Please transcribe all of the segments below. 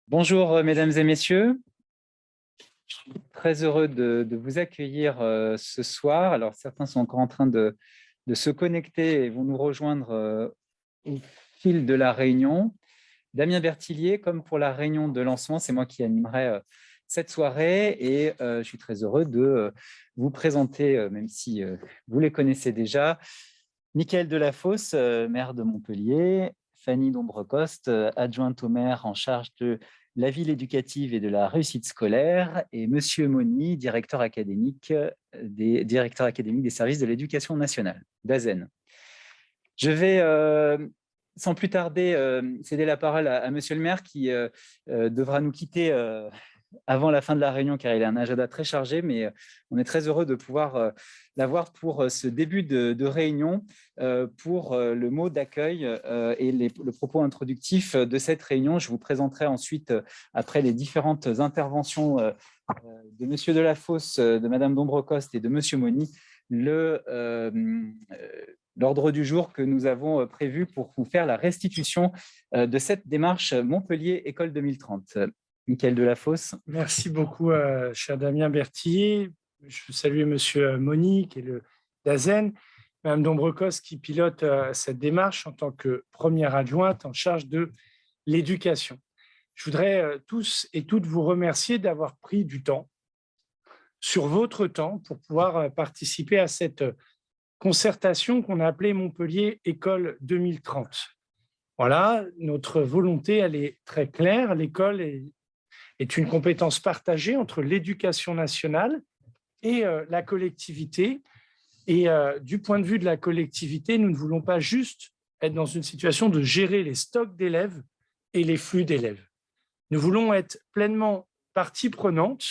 Bonjour, mesdames et messieurs. Je suis très heureux de vous accueillir ce soir. Alors, certains sont encore en train de se connecter et vont nous rejoindre au fil de la réunion. Damien Bertillier, comme pour la réunion de lancement, c'est moi qui animerai cette soirée et je suis très heureux de vous présenter, même si vous les connaissez déjà, Michaël Delafosse, maire de Montpellier, Fanny Dombrecoste, adjointe au maire en charge de la ville éducative et de la réussite scolaire, et Monsieur Moni, directeur académique des services de l'éducation nationale, d'Azen. Je vais, sans plus tarder, céder la parole à Monsieur le maire qui devra nous quitter avant la fin de la réunion, car il a un agenda très chargé, mais on est très heureux de pouvoir l'avoir pour ce début de réunion, pour le mot d'accueil et le propos introductif de cette réunion. Je vous présenterai ensuite, après les différentes interventions de Monsieur Delafosse, de Madame Dombrecoste et de Monsieur Moni, l'ordre du jour que nous avons prévu pour vous faire la restitution de cette démarche Montpellier École 2030. Michaël Delafosse. Merci beaucoup, cher Damien Bertillier. Je salue Monsieur Moni, qui est le d'Azen, Madame Dombrecoste, qui pilote cette démarche en tant que première adjointe en charge de l'éducation. Je voudrais tous et toutes vous remercier d'avoir pris du temps, sur votre temps, pour pouvoir participer à cette concertation qu'on a appelée Montpellier École 2030. Voilà, notre volonté, elle est très claire. L'école est une compétence partagée entre l'éducation nationale et la collectivité. Et du point de vue de la collectivité, nous ne voulons pas juste être dans une situation de gérer les stocks d'élèves et les flux d'élèves. Nous voulons être pleinement partie prenante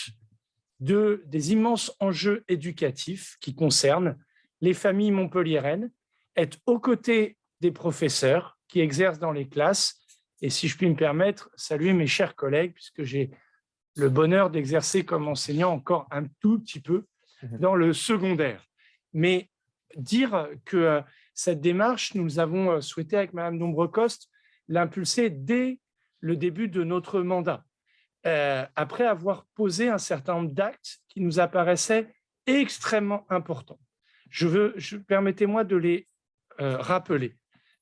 des immenses enjeux éducatifs qui concernent les familles montpelliéraines, être aux côtés des professeurs qui exercent dans les classes. Et si je puis me permettre, saluer mes chers collègues, puisque j'ai le bonheur d'exercer comme enseignant encore un tout petit peu dans le secondaire. Mais dire que cette démarche, nous avons souhaité avec Madame Dombrecoste l'impulser dès le début de notre mandat, après avoir posé un certain nombre d'actes qui nous apparaissaient extrêmement importants. Permettez-moi de les rappeler.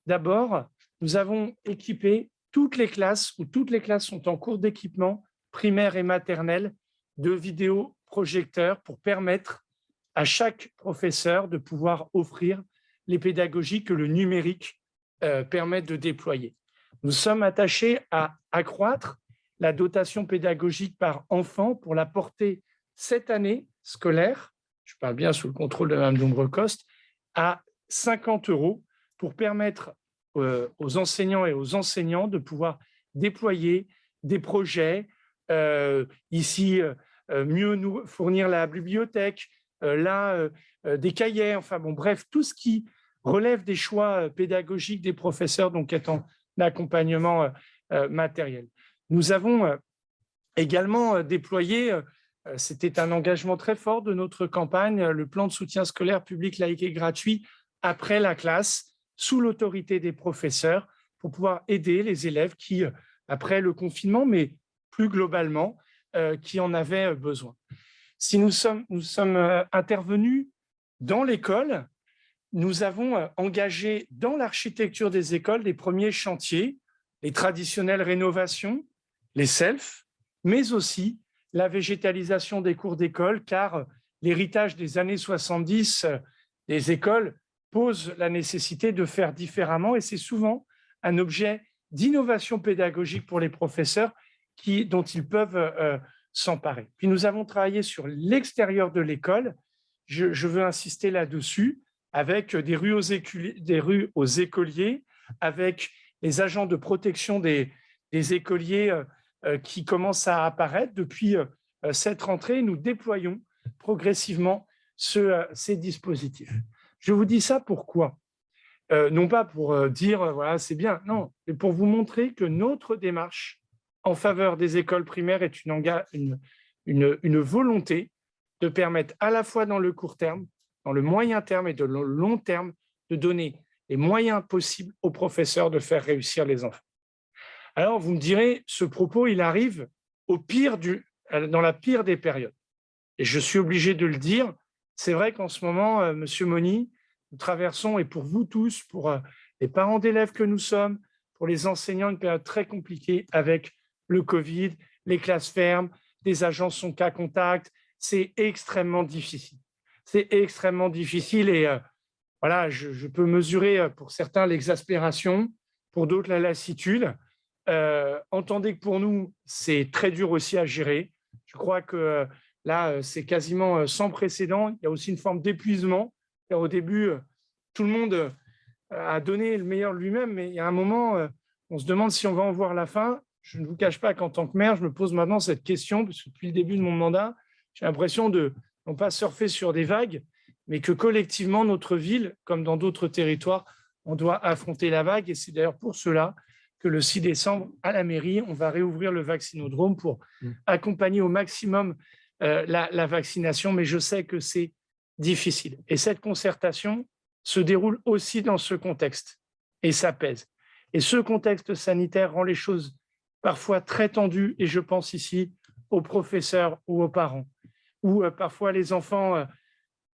D'abord, nous avons équipé toutes les classes, ou toutes les classes sont en cours d'équipement, primaire et maternelle, de vidéoprojecteurs pour permettre à chaque professeur de pouvoir offrir les pédagogies que le numérique permet de déployer. Nous sommes attachés à accroître la dotation pédagogique par enfant pour la porter cette année scolaire, je parle bien sous le contrôle de Mme Dombrecoste, à 50 € pour permettre aux enseignants et aux enseignants de pouvoir déployer des projets, mieux nous fournir la bibliothèque, des cahiers, enfin bon, bref, tout ce qui relève des choix pédagogiques des professeurs, donc est en accompagnement matériel. Nous avons également déployé, c'était un engagement très fort de notre campagne, le plan de soutien scolaire public, laïque et gratuit après la classe, sous l'autorité des professeurs, pour pouvoir aider les élèves qui, après le confinement, mais plus globalement, qui en avaient besoin. Si nous sommes intervenus dans l'école, nous avons engagé dans l'architecture des écoles les premiers chantiers, les traditionnelles rénovations, les selfs, mais aussi la végétalisation des cours d'école, car l'héritage des années 70 des écoles pose la nécessité de faire différemment, et c'est souvent un objet d'innovation pédagogique pour les professeurs dont ils peuvent s'emparer. Puis nous avons travaillé sur l'extérieur de l'école, je veux insister là-dessus, avec des rues aux écoliers, avec les agents de protection des écoliers qui commencent à apparaître. Depuis cette rentrée, nous déployons progressivement ces dispositifs. Je vous dis ça pourquoi ? Non pas pour dire voilà, c'est bien, non, mais pour vous montrer que notre démarche en faveur des écoles primaires est une volonté de permettre à la fois dans le court terme, dans le moyen terme et de le long terme, de donner les moyens possibles aux professeurs de faire réussir les enfants. Alors, vous me direz, ce propos, il arrive dans la pire des périodes. Et je suis obligé de le dire, c'est vrai qu'en ce moment, Monsieur Moni, nous traversons, et pour vous tous, pour les parents d'élèves que nous sommes, pour les enseignants, une période très compliquée avec le Covid, les classes fermes, des agents sont cas contact. C'est extrêmement difficile. C'est extrêmement difficile et voilà, je peux mesurer pour certains l'exaspération, pour d'autres la lassitude. Entendez que pour nous, c'est très dur aussi à gérer. Je crois que là, c'est quasiment sans précédent. Il y a aussi une forme d'épuisement. Au début, tout le monde a donné le meilleur de lui-même, mais il y a un moment, on se demande si on va en voir la fin. Je ne vous cache pas qu'en tant que maire, je me pose maintenant cette question, parce que depuis le début de mon mandat, j'ai l'impression de non pas surfer sur des vagues, mais que collectivement, notre ville, comme dans d'autres territoires, on doit affronter la vague. Et c'est d'ailleurs pour cela que le 6 décembre, à la mairie, on va réouvrir le vaccinodrome pour accompagner au maximum la vaccination. Mais je sais que c'est difficile. Et cette concertation se déroule aussi dans ce contexte. Et ça pèse. Et ce contexte sanitaire rend les choses parfois très tendues. Et je pense ici aux professeurs ou aux parents, où parfois les enfants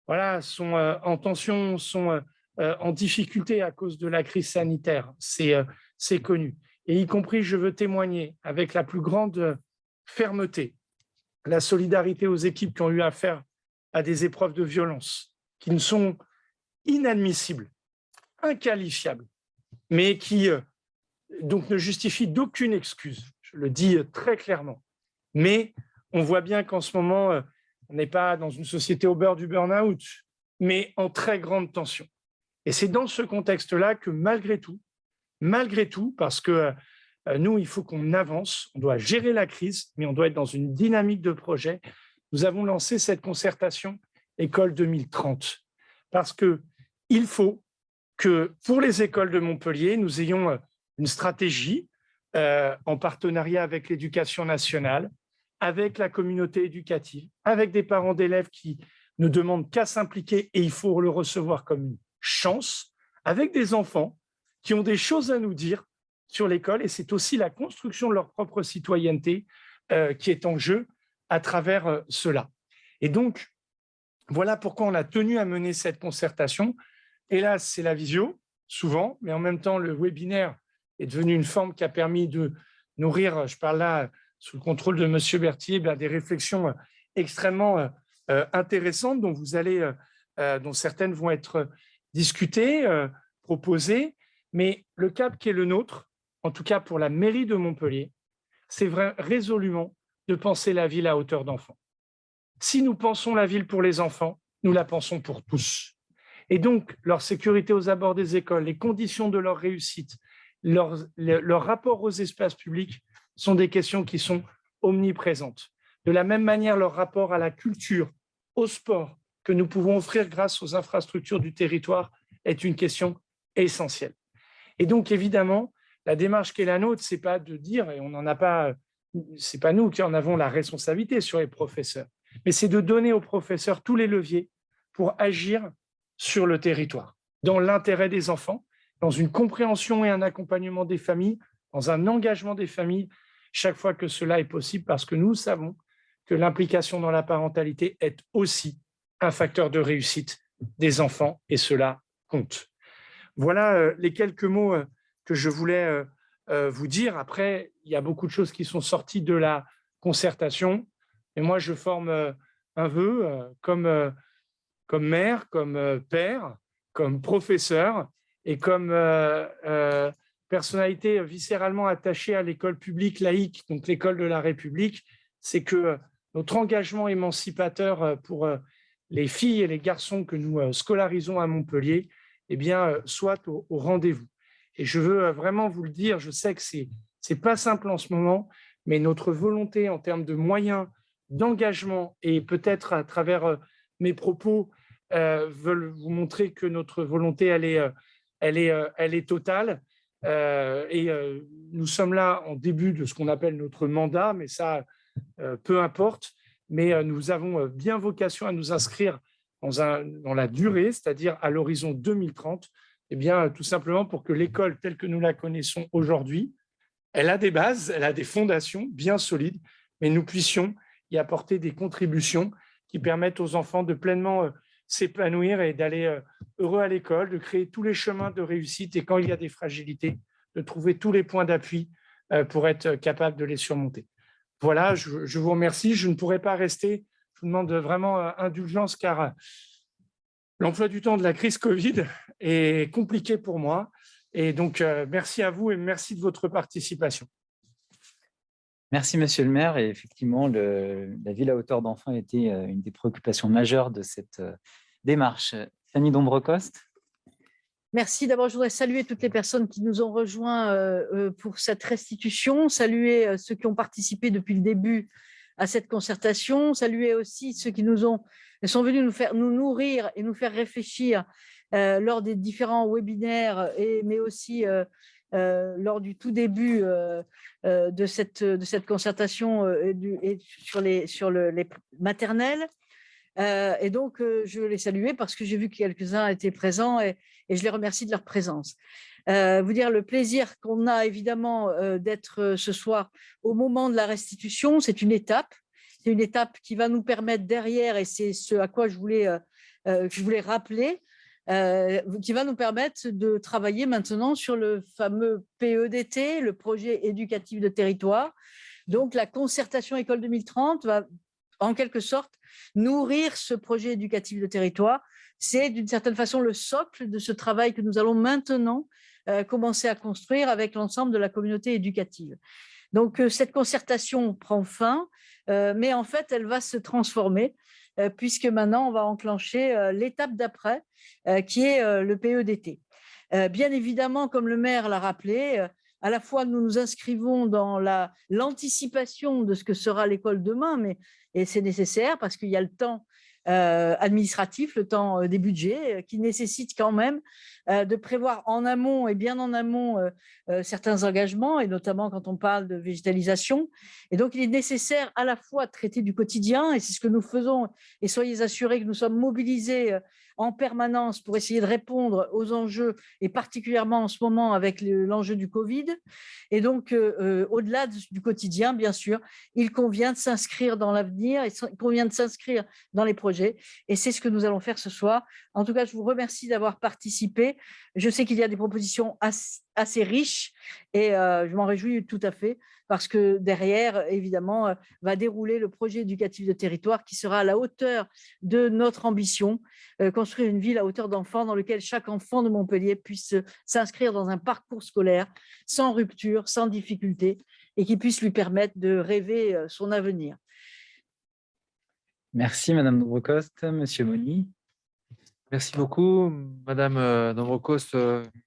voilà, sont en tension, sont en difficulté à cause de la crise sanitaire. C'est connu. Et y compris, je veux témoigner avec la plus grande fermeté, la solidarité aux équipes qui ont eu affaire à des épreuves de violence, qui ne sont inadmissibles, inqualifiables, mais qui donc ne justifient d'aucune excuse. Je le dis très clairement. Mais on voit bien qu'en ce moment, on n'est pas dans une société au beurre du burn-out, mais en très grande tension. Et c'est dans ce contexte-là que malgré tout, parce que nous, il faut qu'on avance, on doit gérer la crise, mais on doit être dans une dynamique de projet. Nous avons lancé cette concertation École 2030, parce qu'il faut que pour les écoles de Montpellier, nous ayons une stratégie en partenariat avec l'Éducation nationale, avec la communauté éducative, avec des parents d'élèves qui ne demandent qu'à s'impliquer et il faut le recevoir comme une chance, avec des enfants qui ont des choses à nous dire sur l'école et c'est aussi la construction de leur propre citoyenneté qui est en jeu à travers cela. Et donc, voilà pourquoi on a tenu à mener cette concertation. Hélas, c'est la visio, souvent, mais en même temps, le webinaire est devenu une forme qui a permis de nourrir, je parle là sous le contrôle de M. Berthier, des réflexions extrêmement intéressantes dont certaines vont être discutées, proposées. Mais le cap qui est le nôtre, en tout cas pour la mairie de Montpellier, c'est résolument de penser la ville à hauteur d'enfant. Si nous pensons la ville pour les enfants, nous la pensons pour tous. Et donc, leur sécurité aux abords des écoles, les conditions de leur réussite, leur rapport aux espaces publics sont des questions qui sont omniprésentes. De la même manière, leur rapport à la culture, au sport que nous pouvons offrir grâce aux infrastructures du territoire est une question essentielle. Et donc, évidemment, la démarche qui est la nôtre, c'est pas de dire, et on n'en a pas, c'est pas nous qui en avons la responsabilité sur les professeurs, mais c'est de donner aux professeurs tous les leviers pour agir sur le territoire, dans l'intérêt des enfants, dans une compréhension et un accompagnement des familles, dans un engagement des familles, chaque fois que cela est possible, parce que nous savons que l'implication dans la parentalité est aussi un facteur de réussite des enfants, et cela compte. Voilà les quelques mots que je voulais vous dire. Après, il y a beaucoup de choses qui sont sorties de la concertation, et moi, je forme un vœu comme maire, comme père, comme professeur et comme personnalité viscéralement attachée à l'école publique laïque, donc l'école de la République, c'est que notre engagement émancipateur pour les filles et les garçons que nous scolarisons à Montpellier soit au rendez-vous. Et je veux vraiment vous le dire, je sais que c'est pas simple en ce moment, mais notre volonté en termes de moyens, d'engagement et peut-être à travers mes propos veulent vous montrer que notre volonté, elle est totale. Nous sommes là en début de ce qu'on appelle notre mandat, mais ça, peu importe. Mais nous avons bien vocation à nous inscrire dans la durée, c'est-à-dire à l'horizon 2030, tout simplement pour que l'école telle que nous la connaissons aujourd'hui elle a des bases, elle a des fondations bien solides, mais nous puissions y apporter des contributions qui permettent aux enfants de pleinement s'épanouir et d'aller heureux à l'école, de créer tous les chemins de réussite et quand il y a des fragilités, de trouver tous les points d'appui pour être capable de les surmonter. Voilà, je vous remercie. Je ne pourrai pas rester. Je vous demande vraiment indulgence car l'emploi du temps de la crise Covid est compliqué pour moi. Et donc, merci à vous et merci de votre participation. Merci, monsieur le maire. Et effectivement, la ville à hauteur d'enfant a été une des préoccupations majeures de cette démarche. Fanny Dombrecoste. Merci. D'abord, je voudrais saluer toutes les personnes qui nous ont rejoints pour cette restitution, saluer ceux qui ont participé depuis le début à cette concertation, saluer aussi ceux qui sont venus nous nourrir et nous faire réfléchir lors des différents webinaires, mais aussi lors du tout début de cette concertation sur les maternelles. Et donc, je veux les saluer parce que j'ai vu que quelques-uns étaient présents et je les remercie de leur présence. Vous dire le plaisir qu'on a évidemment d'être ce soir au moment de la restitution, c'est une étape. C'est une étape qui va nous permettre derrière, et c'est ce à quoi je voulais rappeler, qui va nous permettre de travailler maintenant sur le fameux PEDT, le projet éducatif de territoire. Donc, la concertation École 2030 va en quelque sorte nourrir ce projet éducatif de territoire. C'est d'une certaine façon le socle de ce travail que nous allons maintenant commencer à construire avec l'ensemble de la communauté éducative. Donc, cette concertation prend fin, mais en fait, elle va se transformer puisque maintenant, on va enclencher l'étape d'après, qui est le PEDT. Bien évidemment, comme le maire l'a rappelé, à la fois nous nous inscrivons dans l'anticipation de ce que sera l'école demain, et c'est nécessaire parce qu'il y a le temps administratif, le temps des budgets, qui nécessite quand même de prévoir en amont et bien en amont certains engagements, et notamment quand on parle de végétalisation. Et donc, il est nécessaire à la fois de traiter du quotidien, et c'est ce que nous faisons, et soyez assurés que nous sommes mobilisés en permanence pour essayer de répondre aux enjeux, et particulièrement en ce moment avec l'enjeu du Covid. Et donc, au-delà du quotidien, bien sûr, il convient de s'inscrire dans l'avenir, il convient de s'inscrire dans les projets. Et c'est ce que nous allons faire ce soir. En tout cas, je vous remercie d'avoir participé. Je sais qu'il y a des propositions assez riches et je m'en réjouis tout à fait parce que derrière, évidemment, va dérouler le projet éducatif de territoire qui sera à la hauteur de notre ambition, construire une ville à hauteur d'enfant dans laquelle chaque enfant de Montpellier puisse s'inscrire dans un parcours scolaire sans rupture, sans difficulté et qui puisse lui permettre de rêver son avenir. Merci, Madame Dombrecoste. Monsieur Moni. Merci beaucoup, Madame Dombrecoste.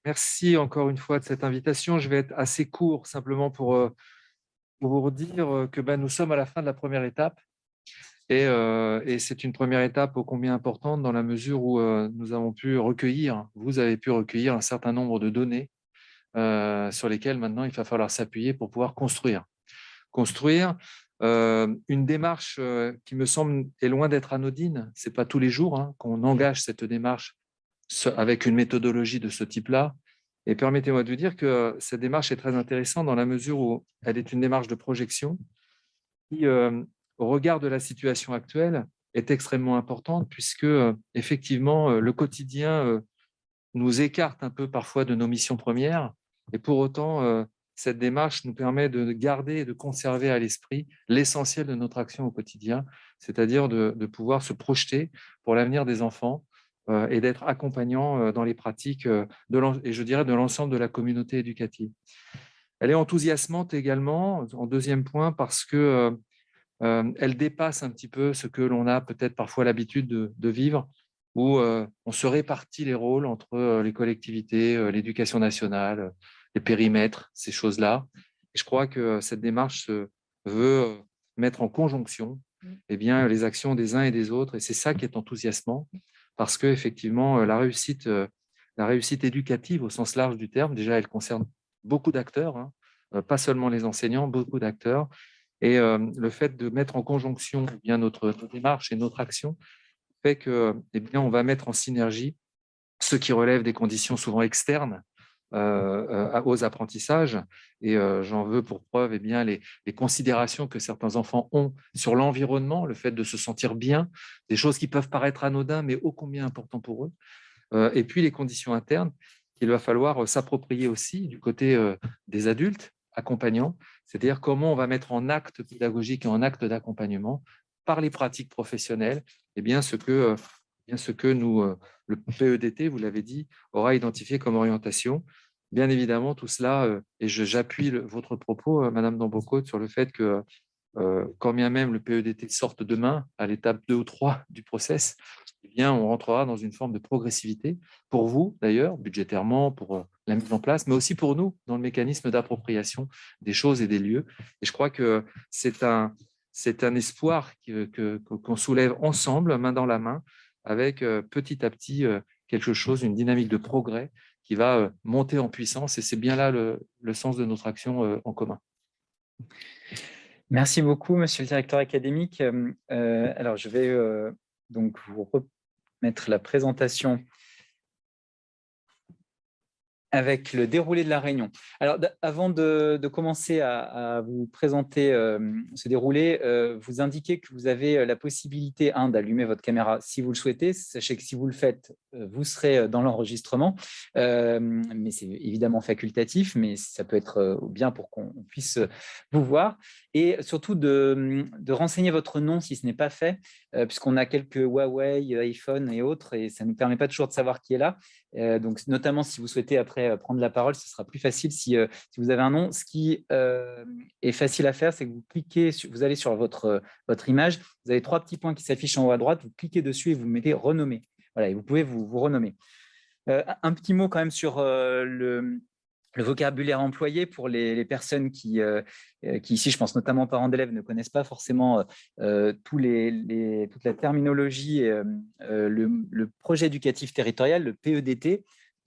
Merci encore une fois de cette invitation. Je vais être assez court, simplement pour vous dire que nous sommes à la fin de la première étape. Et c'est une première étape ô combien importante dans la mesure où nous avons pu recueillir, vous avez pu recueillir un certain nombre de données sur lesquelles maintenant il va falloir s'appuyer pour pouvoir construire. Une démarche qui me semble est loin d'être anodine. Ce n'est pas tous les jours qu'on engage cette démarche avec une méthodologie de ce type-là. Et permettez-moi de vous dire que cette démarche est très intéressante dans la mesure où elle est une démarche de projection qui, au regard de la situation actuelle, est extrêmement importante puisque, effectivement, le quotidien nous écarte un peu parfois de nos missions premières. Et pour autant, cette démarche nous permet de garder et de conserver à l'esprit l'essentiel de notre action au quotidien, c'est-à-dire de pouvoir se projeter pour l'avenir des enfants et d'être accompagnant dans les pratiques et je dirais de l'ensemble de la communauté éducative. Elle est enthousiasmante également, en deuxième point, parce que elle dépasse un petit peu ce que l'on a peut-être parfois l'habitude de vivre, où on se répartit les rôles entre les collectivités, l'éducation nationale, les périmètres, ces choses-là. Et je crois que cette démarche veut mettre en conjonction les actions des uns et des autres, et c'est ça qui est enthousiasmant, parce que effectivement la réussite éducative au sens large du terme, déjà elle concerne beaucoup d'acteurs, pas seulement les enseignants, beaucoup d'acteurs, et le fait de mettre en conjonction notre démarche et notre action fait que on va mettre en synergie ce qui relève des conditions souvent externes aux apprentissages. Et j'en veux pour preuve bien, les considérations que certains enfants ont sur l'environnement, le fait de se sentir bien, des choses qui peuvent paraître anodines, mais ô combien importantes pour eux. Et puis les conditions internes qu'il va falloir s'approprier aussi du côté des adultes accompagnants, c'est-à-dire comment on va mettre en acte pédagogique et en acte d'accompagnement par les pratiques professionnelles, et bien ce que nous, le PEDT, vous l'avez dit, aura identifié comme orientation. Bien évidemment, tout cela, et j'appuie votre propos, Madame Dambrocos, sur le fait que quand bien même le PEDT sorte demain à l'étape 2 ou 3 du process, eh bien, on rentrera dans une forme de progressivité, pour vous d'ailleurs, budgétairement, pour la mise en place, mais aussi pour nous, dans le mécanisme d'appropriation des choses et des lieux. Et je crois que c'est un espoir qu'on soulève ensemble, main dans la main, avec petit à petit quelque chose, une dynamique de progrès qui va monter en puissance. Et c'est bien là le sens de notre action en commun. Merci beaucoup, monsieur le directeur académique. Alors, je vais donc vous remettre la présentation avec le déroulé de la réunion. Alors, avant de commencer à vous présenter ce déroulé, vous indiquez que vous avez la possibilité, d'allumer votre caméra si vous le souhaitez. Sachez que si vous le faites, vous serez dans l'enregistrement, mais c'est évidemment facultatif, mais ça peut être bien pour qu'on puisse vous voir. Et surtout de renseigner votre nom si ce n'est pas fait, puisqu'on a quelques Huawei, iPhone et autres, et ça ne nous permet pas toujours de savoir qui est là. Donc, notamment, si vous souhaitez après prendre la parole, ce sera plus facile si vous avez un nom. Ce qui est facile à faire, c'est que vous allez sur votre image, vous avez 3 petits points qui s'affichent en haut à droite, vous cliquez dessus et vous mettez « Renommer ». Voilà, et vous pouvez vous renommer. Un petit mot quand même sur le vocabulaire employé pour les personnes qui, ici, je pense notamment aux parents d'élèves, ne connaissent pas forcément toute la terminologie, le projet éducatif territorial, le PEDT.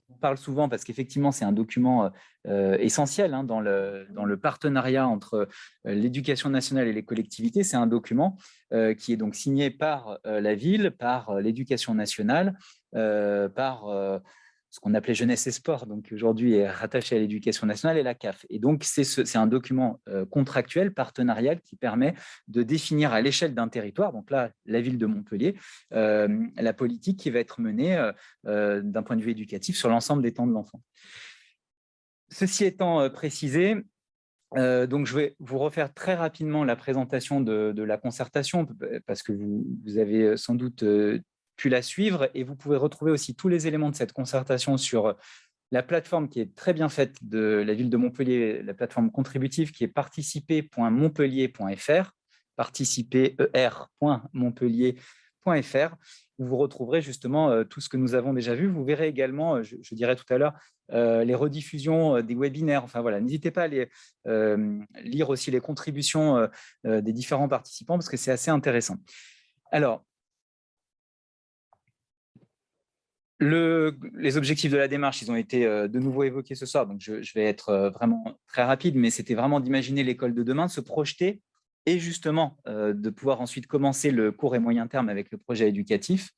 On parle souvent parce qu'effectivement, c'est un document essentiel dans le partenariat entre l'éducation nationale et les collectivités. C'est un document qui est donc signé par la ville, par l'éducation nationale, par ce qu'on appelait Jeunesse et Sport, donc aujourd'hui est rattaché à l'éducation nationale, et la CAF. Et donc, c'est un document contractuel, partenarial, qui permet de définir à l'échelle d'un territoire, donc là, la ville de Montpellier, la politique qui va être menée d'un point de vue éducatif sur l'ensemble des temps de l'enfant. Ceci étant précisé, donc je vais vous refaire très rapidement la présentation de la concertation, parce que vous avez sans doute pu la suivre, et vous pouvez retrouver aussi tous les éléments de cette concertation sur la plateforme qui est très bien faite de la ville de Montpellier, la plateforme contributive qui est participer.montpellier.fr, participer.montpellier.fr, où vous retrouverez justement tout ce que nous avons déjà vu. Vous verrez également, je dirais tout à l'heure, les rediffusions des webinaires. Enfin voilà, n'hésitez pas à lire aussi les contributions des différents participants, parce que c'est assez intéressant. Alors, les objectifs de la démarche, ils ont été de nouveau évoqués ce soir, donc je vais être vraiment très rapide, mais c'était vraiment d'imaginer l'école de demain, de se projeter et justement de pouvoir ensuite commencer le court et moyen terme avec le projet éducatif.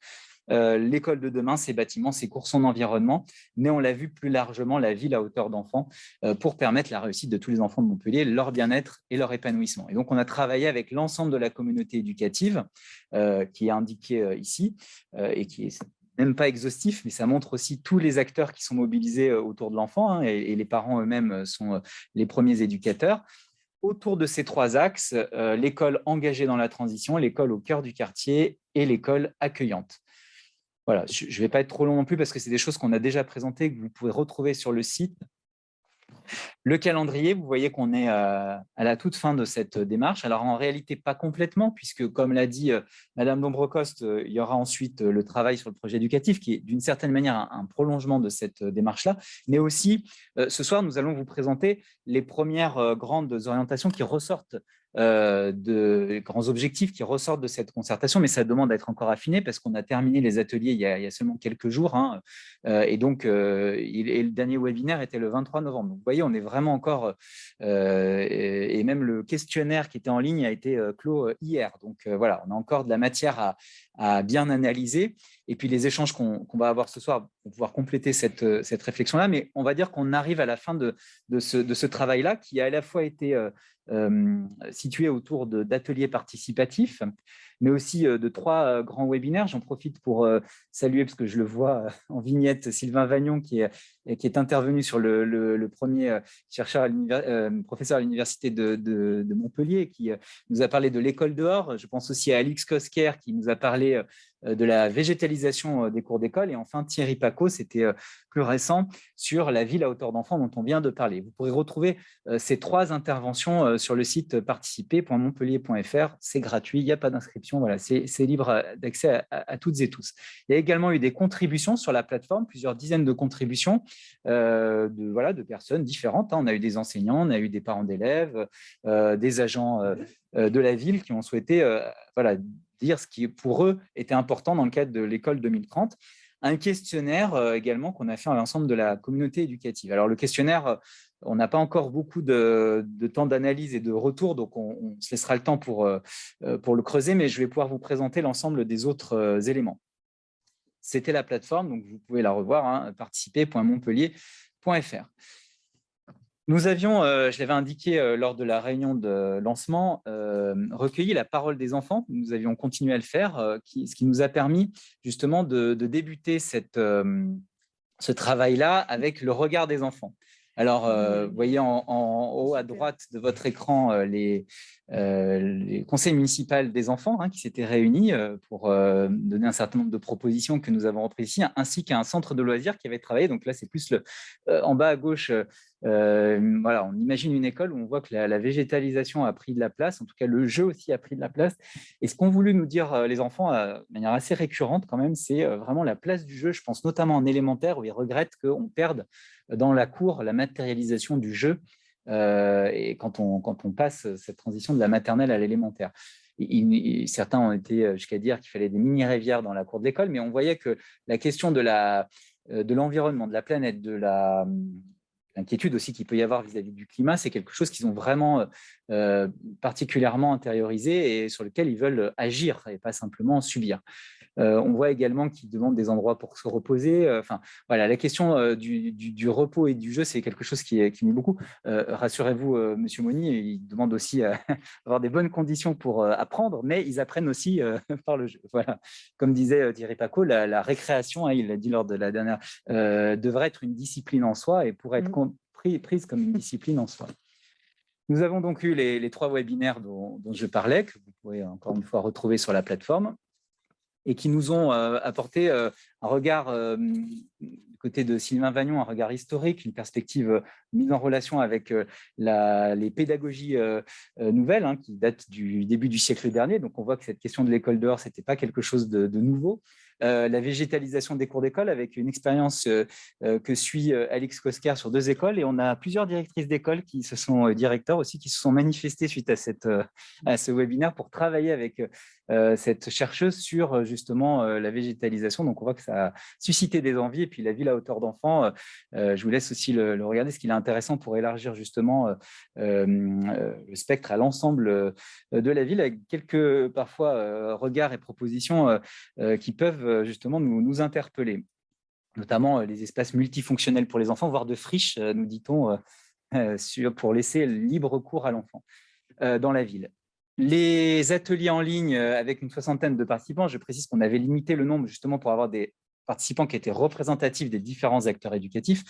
L'école de demain, ses bâtiments, ses cours, son environnement, mais on l'a vu plus largement, la ville à hauteur d'enfant, pour permettre la réussite de tous les enfants de Montpellier, leur bien-être et leur épanouissement. Et donc, on a travaillé avec l'ensemble de la communauté éducative, qui est indiquée ici, et qui est même pas exhaustif, mais ça montre aussi tous les acteurs qui sont mobilisés autour de l'enfant, et les parents eux-mêmes sont les premiers éducateurs. Autour de ces 3 axes, l'école engagée dans la transition, l'école au cœur du quartier et l'école accueillante. Voilà, je ne vais pas être trop long non plus parce que c'est des choses qu'on a déjà présentées, que vous pouvez retrouver sur le site. Le calendrier, vous voyez qu'on est à la toute fin de cette démarche. Alors, en réalité, pas complètement, puisque, comme l'a dit Madame Dambrocos, il y aura ensuite le travail sur le projet éducatif, qui est d'une certaine manière un prolongement de cette démarche-là. Mais aussi, ce soir, nous allons vous présenter les premières grandes orientations qui ressortent de grands objectifs qui ressortent de cette concertation, mais ça demande à être encore affiné parce qu'on a terminé les ateliers il y a seulement quelques jours, et donc le dernier webinaire était le 23 novembre. Donc, vous voyez voyez, on est vraiment encore… et même le questionnaire qui était en ligne a été clos hier. Donc, voilà, on a encore de la matière à bien analyser. Et puis, les échanges qu'on va avoir ce soir vont pouvoir compléter cette réflexion-là. Mais on va dire qu'on arrive à la fin de ce travail-là qui a à la fois été situé autour d'ateliers participatifs, mais aussi de 3 grands webinaires. J'en profite pour saluer, parce que je le vois en vignette, Sylvain Vagnon, qui est intervenu sur le premier professeur à l'université de Montpellier, qui nous a parlé de l'école dehors. Je pense aussi à Alix Kosker, qui nous a parlé de la végétalisation des cours d'école. Et enfin, Thierry Paco, c'était plus récent, sur la ville à hauteur d'enfant dont on vient de parler. Vous pourrez retrouver ces 3 interventions sur le site participer.montpellier.fr. C'est gratuit, il n'y a pas d'inscription. Voilà, c'est libre d'accès à toutes et tous. Il y a également eu des contributions sur la plateforme, plusieurs dizaines de contributions de personnes différentes. On a eu des enseignants, on a eu des parents d'élèves, des agents de la ville qui ont souhaité dire ce qui, pour eux, était important dans le cadre de l'école 2030. Un questionnaire également qu'on a fait à l'ensemble de la communauté éducative. Alors, le questionnaire, on n'a pas encore beaucoup de temps d'analyse et de retour, donc on se laissera le temps pour le creuser, mais je vais pouvoir vous présenter l'ensemble des autres éléments. C'était la plateforme, donc vous pouvez la revoir, participer.montpellier.fr. Nous avions, je l'avais indiqué lors de la réunion de lancement, recueilli la parole des enfants. Nous avions continué à le faire, ce qui nous a permis justement de débuter ce travail-là avec le regard des enfants. Alors, vous voyez en haut à droite de votre écran les conseils municipaux des enfants qui s'étaient réunis pour donner un certain nombre de propositions que nous avons reprises ici, ainsi qu'un centre de loisirs qui avait travaillé. Donc là, c'est plus en bas à gauche. On imagine une école où on voit que la végétalisation a pris de la place, en tout cas le jeu aussi a pris de la place. Et ce qu'ont voulu nous dire les enfants de manière assez récurrente quand même, c'est vraiment la place du jeu. Je pense notamment en élémentaire où ils regrettent qu'on perde dans la cour la matérialisation du jeu et quand on passe cette transition de la maternelle à l'élémentaire. Certains ont été jusqu'à dire qu'il fallait des mini-rivières dans la cour de l'école, mais on voyait que la question de l'environnement, de la planète, de l'inquiétude aussi qu'il peut y avoir vis-à-vis du climat, c'est quelque chose qu'ils ont vraiment particulièrement intériorisé et sur lequel ils veulent agir et pas simplement subir. On voit également qu'ils demandent des endroits pour se reposer. La question du repos et du jeu, c'est quelque chose qui m'est beaucoup. Rassurez-vous, Monsieur Moni, il demande aussi avoir des bonnes conditions pour apprendre, mais ils apprennent aussi par le jeu. Voilà. Comme disait Thierry Paco, la récréation, il l'a dit lors de la dernière, devrait être une discipline en soi et pourrait être prise comme une discipline en soi. Nous avons donc eu les 3 webinaires dont je parlais, que vous pourrez encore une fois retrouver sur la plateforme, et qui nous ont apporté un regard, du côté de Sylvain Vagnon, un regard historique, une perspective mise en relation avec les pédagogies nouvelles qui datent du début du siècle dernier. Donc, on voit que cette question de l'école dehors, ce n'était pas quelque chose de nouveau. La végétalisation des cours d'école avec une expérience que suit Alix Kosker sur 2 écoles. Et on a plusieurs directrices d'école directeurs aussi, qui se sont manifestés suite à ce webinaire pour travailler avec cette chercheuse sur justement la végétalisation. Donc, on voit que ça a suscité des envies. Et puis, la ville à hauteur d'enfant, je vous laisse aussi le regarder, ce qu'il est intéressant pour élargir justement le spectre à l'ensemble de la ville, avec quelques parfois regards et propositions qui peuvent justement nous interpeller, notamment les espaces multifonctionnels pour les enfants, voire de friches, nous dit-on, pour laisser libre cours à l'enfant dans la ville. Les ateliers en ligne avec une 60aine de participants, je précise qu'on avait limité le nombre justement pour avoir des participants qui étaient représentatifs des différents acteurs éducatifs.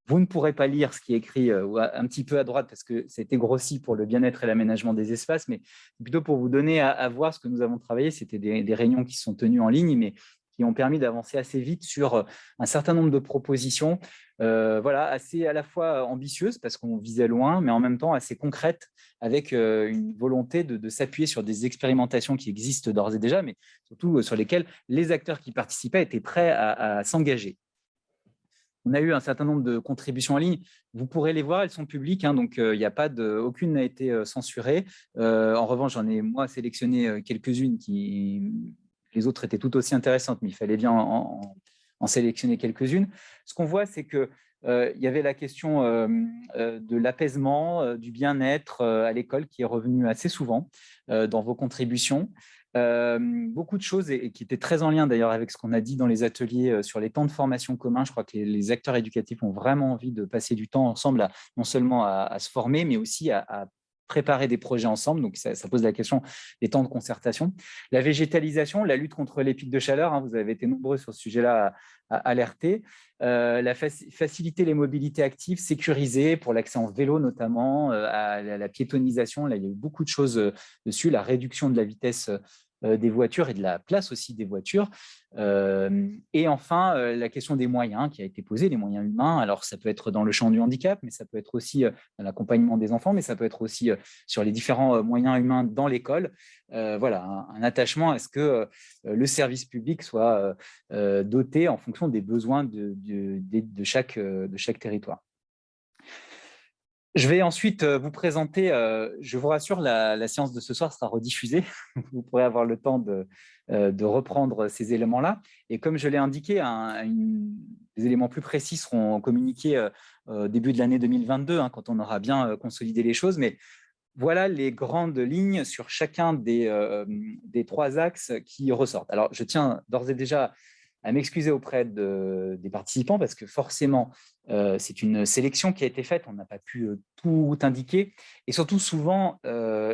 Vous ne pourrez pas lire ce qui est écrit un petit peu à droite parce que ça a été grossi pour le bien-être et l'aménagement des espaces, mais plutôt pour vous donner à voir ce que nous avons travaillé. C'était des réunions qui sont tenues en ligne, mais qui ont permis d'avancer assez vite sur un certain nombre de propositions, assez à la fois ambitieuses parce qu'on visait loin, mais en même temps assez concrètes, avec une volonté de s'appuyer sur des expérimentations qui existent d'ores et déjà, mais surtout sur lesquelles les acteurs qui participaient étaient prêts à s'engager. On a eu un certain nombre de contributions en ligne. Vous pourrez les voir, elles sont publiques, donc il n'y a pas aucune n'a été censurée. En revanche, j'en ai moi sélectionné quelques-unes les autres étaient tout aussi intéressantes, mais il fallait bien en sélectionner quelques-unes. Ce qu'on voit, c'est que il y avait la question de l'apaisement, du bien-être à l'école qui est revenue assez souvent dans vos contributions. Beaucoup de choses et qui étaient très en lien d'ailleurs avec ce qu'on a dit dans les ateliers sur les temps de formation communs. Je crois que les acteurs éducatifs ont vraiment envie de passer du temps ensemble, non seulement à se former, mais aussi à préparer des projets ensemble. Donc, ça pose la question des temps de concertation. La végétalisation, la lutte contre les pics de chaleur, hein, vous avez été nombreux sur ce sujet-là à alerter. Faciliter les mobilités actives, sécuriser pour l'accès en vélo notamment, à la piétonisation. Là, il y a eu beaucoup de choses dessus, la réduction de la vitesse des voitures et de la place aussi des voitures. Et enfin, la question des moyens qui a été posée, les moyens humains. Alors, ça peut être dans le champ du handicap, mais ça peut être aussi dans l'accompagnement des enfants, mais ça peut être aussi sur les différents moyens humains dans l'école. Voilà, un attachement à ce que le service public soit doté en fonction des besoins de chaque territoire. Je vais ensuite vous présenter, je vous rassure, la séance de ce soir sera rediffusée. Vous pourrez avoir le temps de reprendre ces éléments-là. Et comme je l'ai indiqué, des éléments plus précis seront communiqués au début de l'année 2022, hein, quand on aura bien consolidé les choses. Mais voilà les grandes lignes sur chacun des 3 axes qui ressortent. Alors, je tiens d'ores et déjà à m'excuser auprès des participants parce que forcément, c'est une sélection qui a été faite, on n'a pas pu tout indiquer. Et surtout, souvent,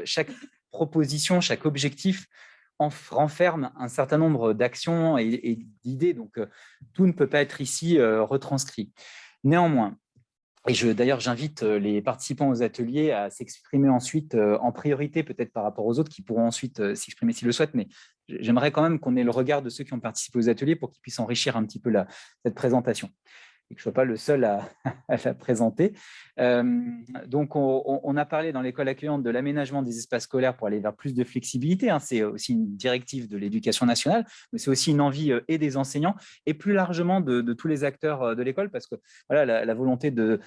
chaque proposition, chaque objectif renferme un certain nombre d'actions et d'idées. Donc, tout ne peut pas être ici retranscrit. Néanmoins, et d'ailleurs, j'invite les participants aux ateliers à s'exprimer ensuite en priorité, peut-être par rapport aux autres qui pourront ensuite s'exprimer s'ils le souhaitent, mais j'aimerais quand même qu'on ait le regard de ceux qui ont participé aux ateliers pour qu'ils puissent enrichir un petit peu cette présentation et que je ne sois pas le seul à la présenter. Donc, on a parlé dans l'école accueillante de l'aménagement des espaces scolaires pour aller vers plus de flexibilité. Hein. C'est aussi une directive de l'éducation nationale, mais c'est aussi une envie et des enseignants et plus largement de tous les acteurs de l'école, parce que voilà, la volonté de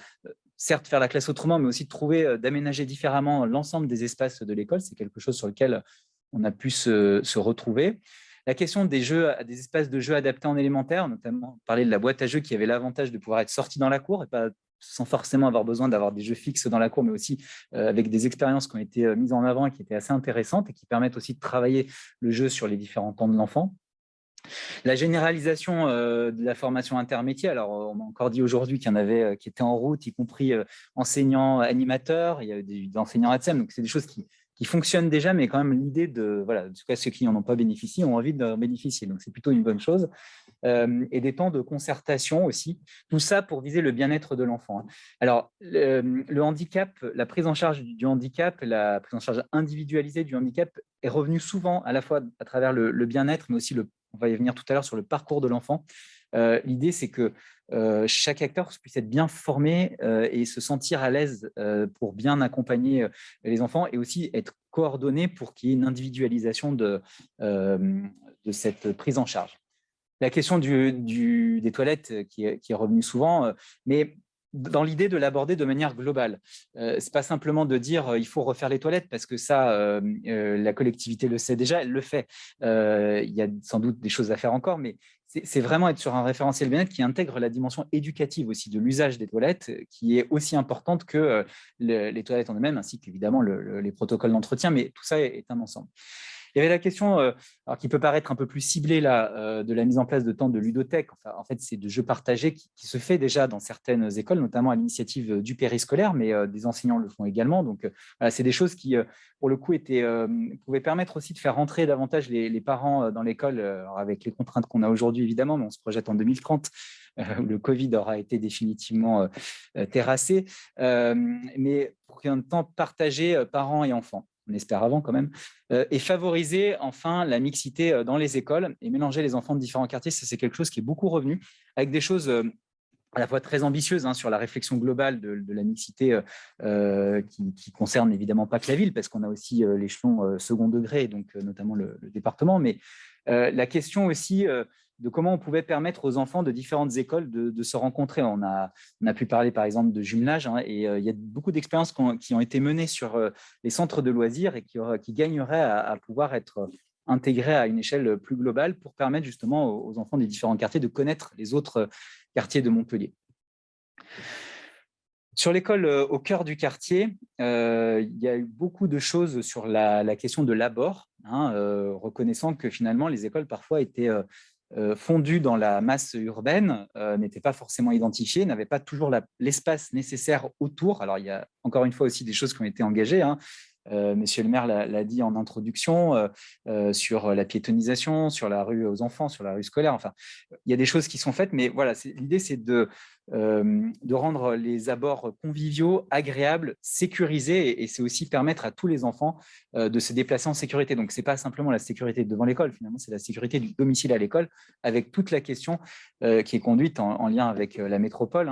certes faire la classe autrement, mais aussi de trouver, d'aménager différemment l'ensemble des espaces de l'école, c'est quelque chose sur lequel on a pu se retrouver. La question des espaces de jeux adaptés en élémentaire, notamment parler de la boîte à jeux qui avait l'avantage de pouvoir être sortie dans la cour et pas sans forcément avoir besoin d'avoir des jeux fixes dans la cour, mais aussi avec des expériences qui ont été mises en avant et qui étaient assez intéressantes et qui permettent aussi de travailler le jeu sur les différents temps de l'enfant. La généralisation de la formation intermétier, alors on m'a encore dit aujourd'hui qu'il y en avait qui étaient en route, y compris enseignants, animateurs, il y a des enseignants ATSEM, donc c'est des choses qui fonctionnent déjà, mais quand même l'idée de, voilà, en tout cas ceux qui n'en ont pas bénéficié ont envie d'en bénéficier, donc c'est plutôt une bonne chose. Et des temps de concertation aussi, tout ça pour viser le bien-être de l'enfant. Alors, le handicap, la prise en charge du handicap, la prise en charge individualisée du handicap est revenue souvent à la fois à travers le bien-être, mais aussi on va y venir tout à l'heure sur le parcours de l'enfant. L'idée, c'est que chaque acteur puisse être bien formé et se sentir à l'aise pour bien accompagner les enfants et aussi être coordonné pour qu'il y ait une individualisation de cette prise en charge. La question des toilettes qui est revenue souvent, mais dans l'idée de l'aborder de manière globale. Ce n'est pas simplement de dire il faut refaire les toilettes parce que ça, la collectivité le sait déjà, elle le fait. Il y a sans doute des choses à faire encore, mais c'est vraiment être sur un référentiel bien-être qui intègre la dimension éducative aussi de l'usage des toilettes, qui est aussi importante que les toilettes en elles-mêmes, ainsi qu'évidemment les protocoles d'entretien, mais tout ça est un ensemble. Il y avait la question, alors qui peut paraître un peu plus ciblée là, de la mise en place de temps de ludothèque. Enfin, en fait, c'est de jeux partagés qui se fait déjà dans certaines écoles, notamment à l'initiative du périscolaire, mais des enseignants le font également. Donc, voilà, c'est des choses qui, pour le coup, pouvaient permettre aussi de faire rentrer davantage les parents dans l'école, avec les contraintes qu'on a aujourd'hui, évidemment, mais on se projette en 2030, où le Covid aura été définitivement terrassé, mais pour qu'il y ait un temps partagé parents et enfants. On espère avant quand même, et favoriser enfin la mixité dans les écoles et mélanger les enfants de différents quartiers. Ça, c'est quelque chose qui est beaucoup revenu, avec des choses à la fois très ambitieuses sur la réflexion globale de la mixité qui concerne évidemment pas que la ville, parce qu'on a aussi l'échelon second degré, donc notamment le département, mais la question aussi de comment on pouvait permettre aux enfants de différentes écoles de se rencontrer. On a pu parler par exemple de jumelage, et il y a beaucoup d'expériences qui ont été menées sur les centres de loisirs et qui gagneraient à pouvoir être intégrés à une échelle plus globale pour permettre justement aux enfants des différents quartiers de connaître les autres quartiers de Montpellier. Sur l'école au cœur du quartier, il y a eu beaucoup de choses sur la question de l'abord, reconnaissant que finalement les écoles parfois étaient fondues dans la masse urbaine, n'étaient pas forcément identifiées, n'avaient pas toujours l'espace nécessaire autour. Alors il y a encore une fois aussi des choses qui ont été engagées, Monsieur le maire l'a dit en introduction, sur la piétonisation, sur la rue aux enfants, sur la rue scolaire. Enfin, il y a des choses qui sont faites, mais voilà, l'idée, c'est de rendre les abords conviviaux, agréables, sécurisés, et c'est aussi permettre à tous les enfants de se déplacer en sécurité. Donc, ce n'est pas simplement la sécurité devant l'école, finalement, c'est la sécurité du domicile à l'école, avec toute la question qui est conduite en lien avec la métropole,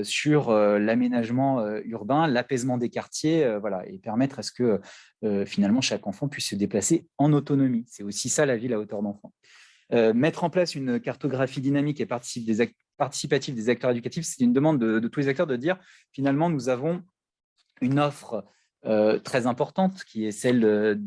sur l'aménagement urbain, l'apaisement des quartiers, voilà, et permettre à ce que finalement chaque enfant puisse se déplacer en autonomie. C'est aussi ça la ville à hauteur d'enfant. Mettre en place une cartographie dynamique et participative des acteurs éducatifs, c'est une demande de tous les acteurs de dire finalement nous avons une offre très importante qui est celle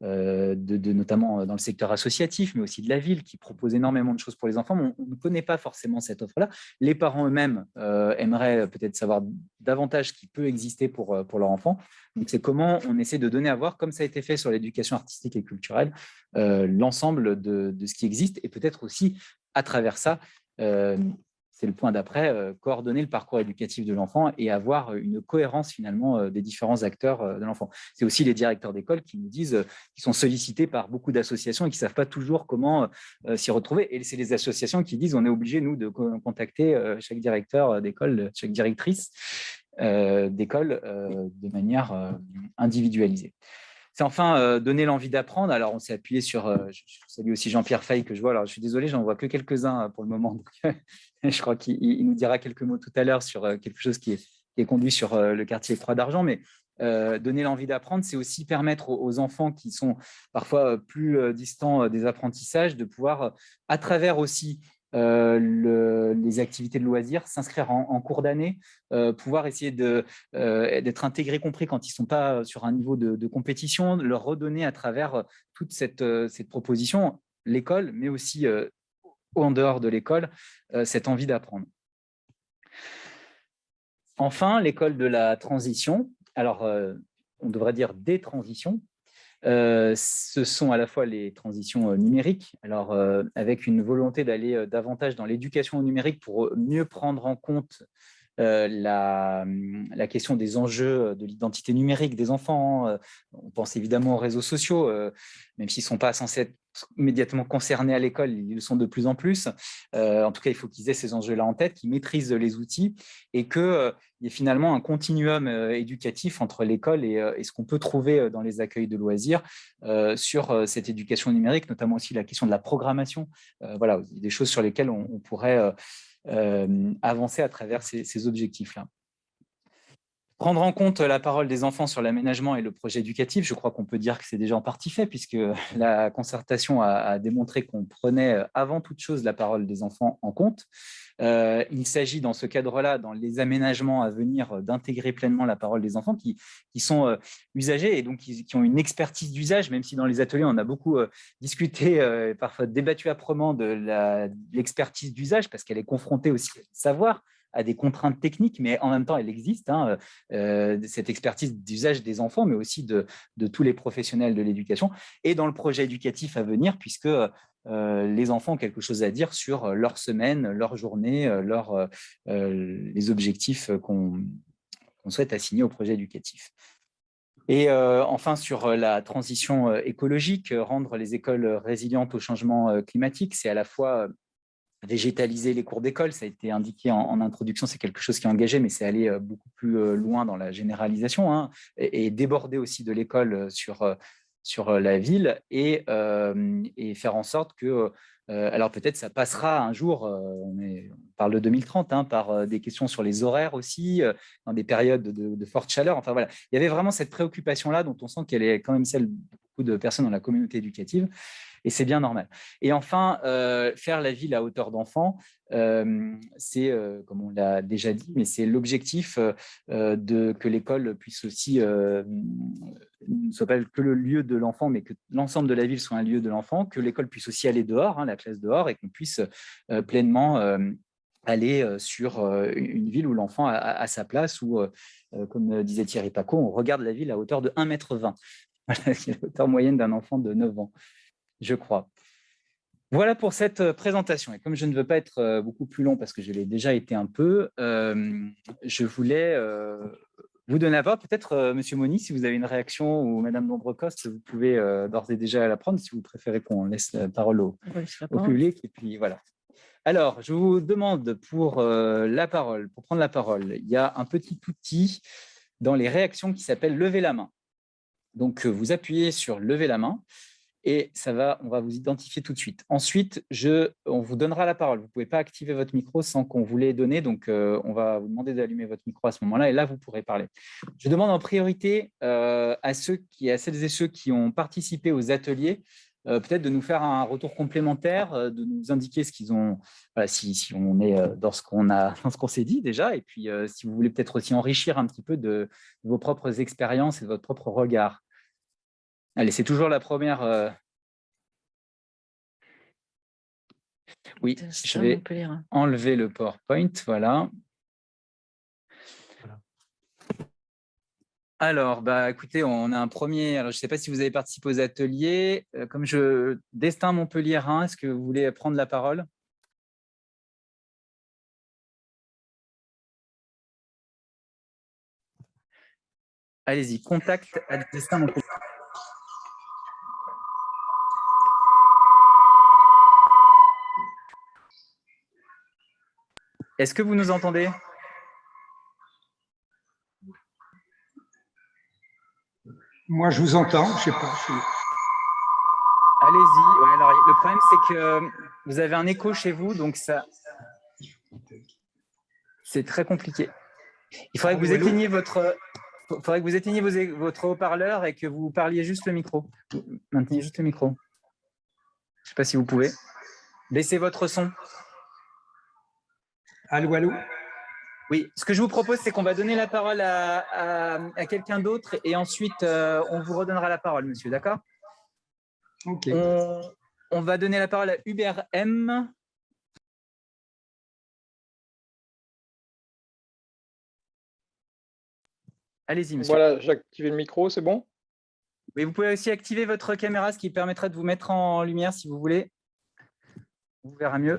notamment dans le secteur associatif, mais aussi de la ville, qui propose énormément de choses pour les enfants. Mais on ne connaît pas forcément cette offre-là. Les parents eux-mêmes aimeraient peut-être savoir davantage ce qui peut exister pour leur enfant. Donc, c'est comment on essaie de donner à voir, comme ça a été fait sur l'éducation artistique et culturelle, l'ensemble de ce qui existe, et peut-être aussi, à travers ça, c'est le point d'après, coordonner le parcours éducatif de l'enfant et avoir une cohérence finalement des différents acteurs de l'enfant. C'est aussi les directeurs d'école qui nous disent qu'ils sont sollicités par beaucoup d'associations et qui ne savent pas toujours comment s'y retrouver. Et c'est les associations qui disent on est obligé, nous, de contacter chaque directeur d'école, chaque directrice d'école de manière individualisée. C'est enfin donner l'envie d'apprendre. Alors, on s'est appuyé sur, je salue aussi Jean-Pierre Fay que je vois. Alors, je suis désolé, j'en vois que quelques-uns pour le moment. Donc, je crois qu'il nous dira quelques mots tout à l'heure sur quelque chose qui est conduit sur le quartier Croix d'Argent. Mais donner l'envie d'apprendre, c'est aussi permettre aux enfants qui sont parfois plus distants des apprentissages de pouvoir, à travers aussi les activités de loisirs, s'inscrire en cours d'année, pouvoir essayer d'être intégrés, compris quand ils ne sont pas sur un niveau de compétition, leur redonner à travers toute cette proposition, l'école, mais aussi en dehors de l'école, cette envie d'apprendre. Enfin, l'école de la transition. Alors, on devrait dire des transitions. Ce sont à la fois les transitions numériques, alors avec une volonté d'aller davantage dans l'éducation au numérique pour mieux prendre en compte la question des enjeux de l'identité numérique des enfants. On pense évidemment aux réseaux sociaux, même s'ils ne sont pas censés être immédiatement concernés à l'école, ils le sont de plus en plus. En tout cas, il faut qu'ils aient ces enjeux-là en tête, qu'ils maîtrisent les outils et qu'il y ait finalement un continuum éducatif entre l'école et ce qu'on peut trouver dans les accueils de loisirs sur cette éducation numérique, notamment aussi la question de la programmation. Voilà, des choses sur lesquelles on pourrait avancer à travers ces objectifs-là. Prendre en compte la parole des enfants sur l'aménagement et le projet éducatif, je crois qu'on peut dire que c'est déjà en partie fait, puisque la concertation a démontré qu'on prenait avant toute chose la parole des enfants en compte. Il s'agit dans ce cadre-là, dans les aménagements à venir, d'intégrer pleinement la parole des enfants qui sont usagers et donc qui ont une expertise d'usage, même si dans les ateliers, on a beaucoup discuté, parfois débattu âprement de l'expertise d'usage, parce qu'elle est confrontée aussi au savoir, à des contraintes techniques, mais en même temps, elle existe, cette expertise d'usage des enfants, mais aussi de tous les professionnels de l'éducation, et dans le projet éducatif à venir, puisque les enfants ont quelque chose à dire sur leur semaine, leur journée, les objectifs qu'on souhaite assigner au projet éducatif. Et enfin, sur la transition écologique, rendre les écoles résilientes au changement climatique, c'est à la fois végétaliser les cours d'école, ça a été indiqué en introduction, c'est quelque chose qui est engagé, mais c'est aller beaucoup plus loin dans la généralisation, et déborder aussi de l'école sur la ville et faire en sorte que, alors peut-être ça passera un jour, on parle de 2030, par des questions sur les horaires aussi, dans des périodes de forte chaleur. Enfin voilà, il y avait vraiment cette préoccupation-là dont on sent qu'elle est quand même celle de beaucoup de personnes dans la communauté éducative. Et c'est bien normal. Et enfin, faire la ville à hauteur d'enfant, c'est, comme on l'a déjà dit, mais c'est l'objectif que l'école puisse aussi ne soit pas que le lieu de l'enfant, mais que l'ensemble de la ville soit un lieu de l'enfant, que l'école puisse aussi aller dehors, la classe dehors, et qu'on puisse pleinement aller sur une ville où l'enfant a sa place, ou comme disait Thierry Paco, on regarde la ville à hauteur de 1,20 m. Voilà, c'est la hauteur moyenne d'un enfant de 9 ans, je crois. Voilà pour cette présentation. Et comme je ne veux pas être beaucoup plus long parce que je l'ai déjà été un peu, je voulais vous donner la parole. Peut-être, Monsieur Moni, si vous avez une réaction, ou Madame Dombrecoste, vous pouvez d'ores et déjà la prendre, si vous préférez qu'on laisse la parole au public. Et puis voilà. Alors, je vous demande pour prendre la parole, il y a un petit outil dans les réactions qui s'appelle « Lever la main ». Donc, vous appuyez sur « Lever la main ». Et on va vous identifier tout de suite. Ensuite, on vous donnera la parole. Vous ne pouvez pas activer votre micro sans qu'on vous l'ait donné. Donc, on va vous demander d'allumer votre micro à ce moment-là. Et là, vous pourrez parler. Je demande en priorité à celles et ceux qui ont participé aux ateliers, peut-être de nous faire un retour complémentaire, de nous indiquer ce qu'ils ont, voilà, si on est dans ce qu'on s'est dit déjà. Et puis, si vous voulez peut-être aussi enrichir un petit peu de vos propres expériences et de votre propre regard. Allez, c'est toujours la première. Oui, je vais enlever le PowerPoint. Voilà. Alors, écoutez, on a un premier. Alors, je ne sais pas si vous avez participé aux ateliers. Comme Destin Montpellier 1, est-ce que vous voulez prendre la parole? Allez-y, contact à Destin Montpellier. Est-ce que vous nous entendez? Moi, je vous entends, je ne sais pas. Allez-y. Ouais, alors, le problème, c'est que vous avez un écho chez vous, donc c'est très compliqué. Il faudrait que vous éteigniez votre haut-parleur et que vous parliez juste le micro. Maintenez juste le micro. Je ne sais pas si vous pouvez. Baissez votre son. Allô, allô? Oui, ce que je vous propose, c'est qu'on va donner la parole à quelqu'un d'autre et ensuite, on vous redonnera la parole, monsieur, d'accord? Ok. On va donner la parole à Hubert M. Allez-y, monsieur. Voilà, j'ai activé le micro, c'est bon? Oui, vous pouvez aussi activer votre caméra, ce qui permettra de vous mettre en lumière si vous voulez. On vous verra mieux.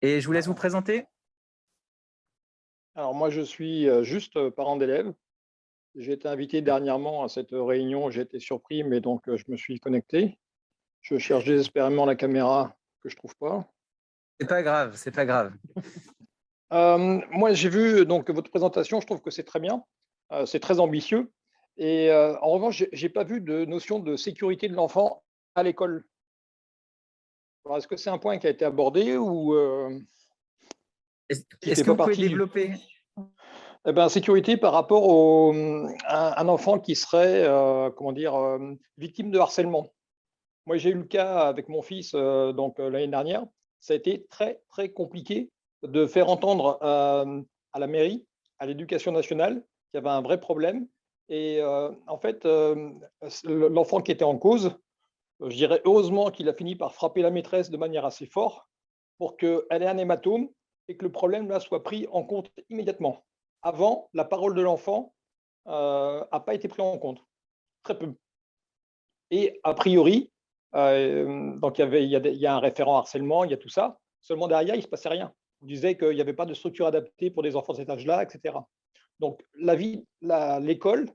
Et je vous laisse vous présenter. Alors moi, je suis juste parent d'élève. J'ai été invité dernièrement à cette réunion, j'ai été surpris, mais donc je me suis connecté. Je cherche désespérément la caméra que je trouve pas. C'est pas grave, c'est pas grave. Moi, j'ai vu donc votre présentation, je trouve que c'est très bien, c'est très ambitieux. Et en revanche, j'ai pas vu de notion de sécurité de l'enfant à l'école. Alors, est-ce que c'est un point qui a été abordé ou Est-ce que vous pouvez développer? Eh ben, sécurité par rapport à un enfant qui serait victime de harcèlement. Moi, j'ai eu le cas avec mon fils l'année dernière. Ça a été très, très compliqué de faire entendre à la mairie, à l'éducation nationale, qu'il y avait un vrai problème. Et en fait, l'enfant qui était en cause, je dirais heureusement qu'il a fini par frapper la maîtresse de manière assez forte pour qu'elle ait un hématome et que le problème là soit pris en compte immédiatement. Avant, la parole de l'enfant n'a pas été prise en compte, très peu. Et a priori, donc il y a un référent harcèlement, il y a tout ça. Seulement derrière, il ne se passait rien. On disait qu'il n'y avait pas de structure adaptée pour des enfants de cet âge-là, etc. Donc l'école,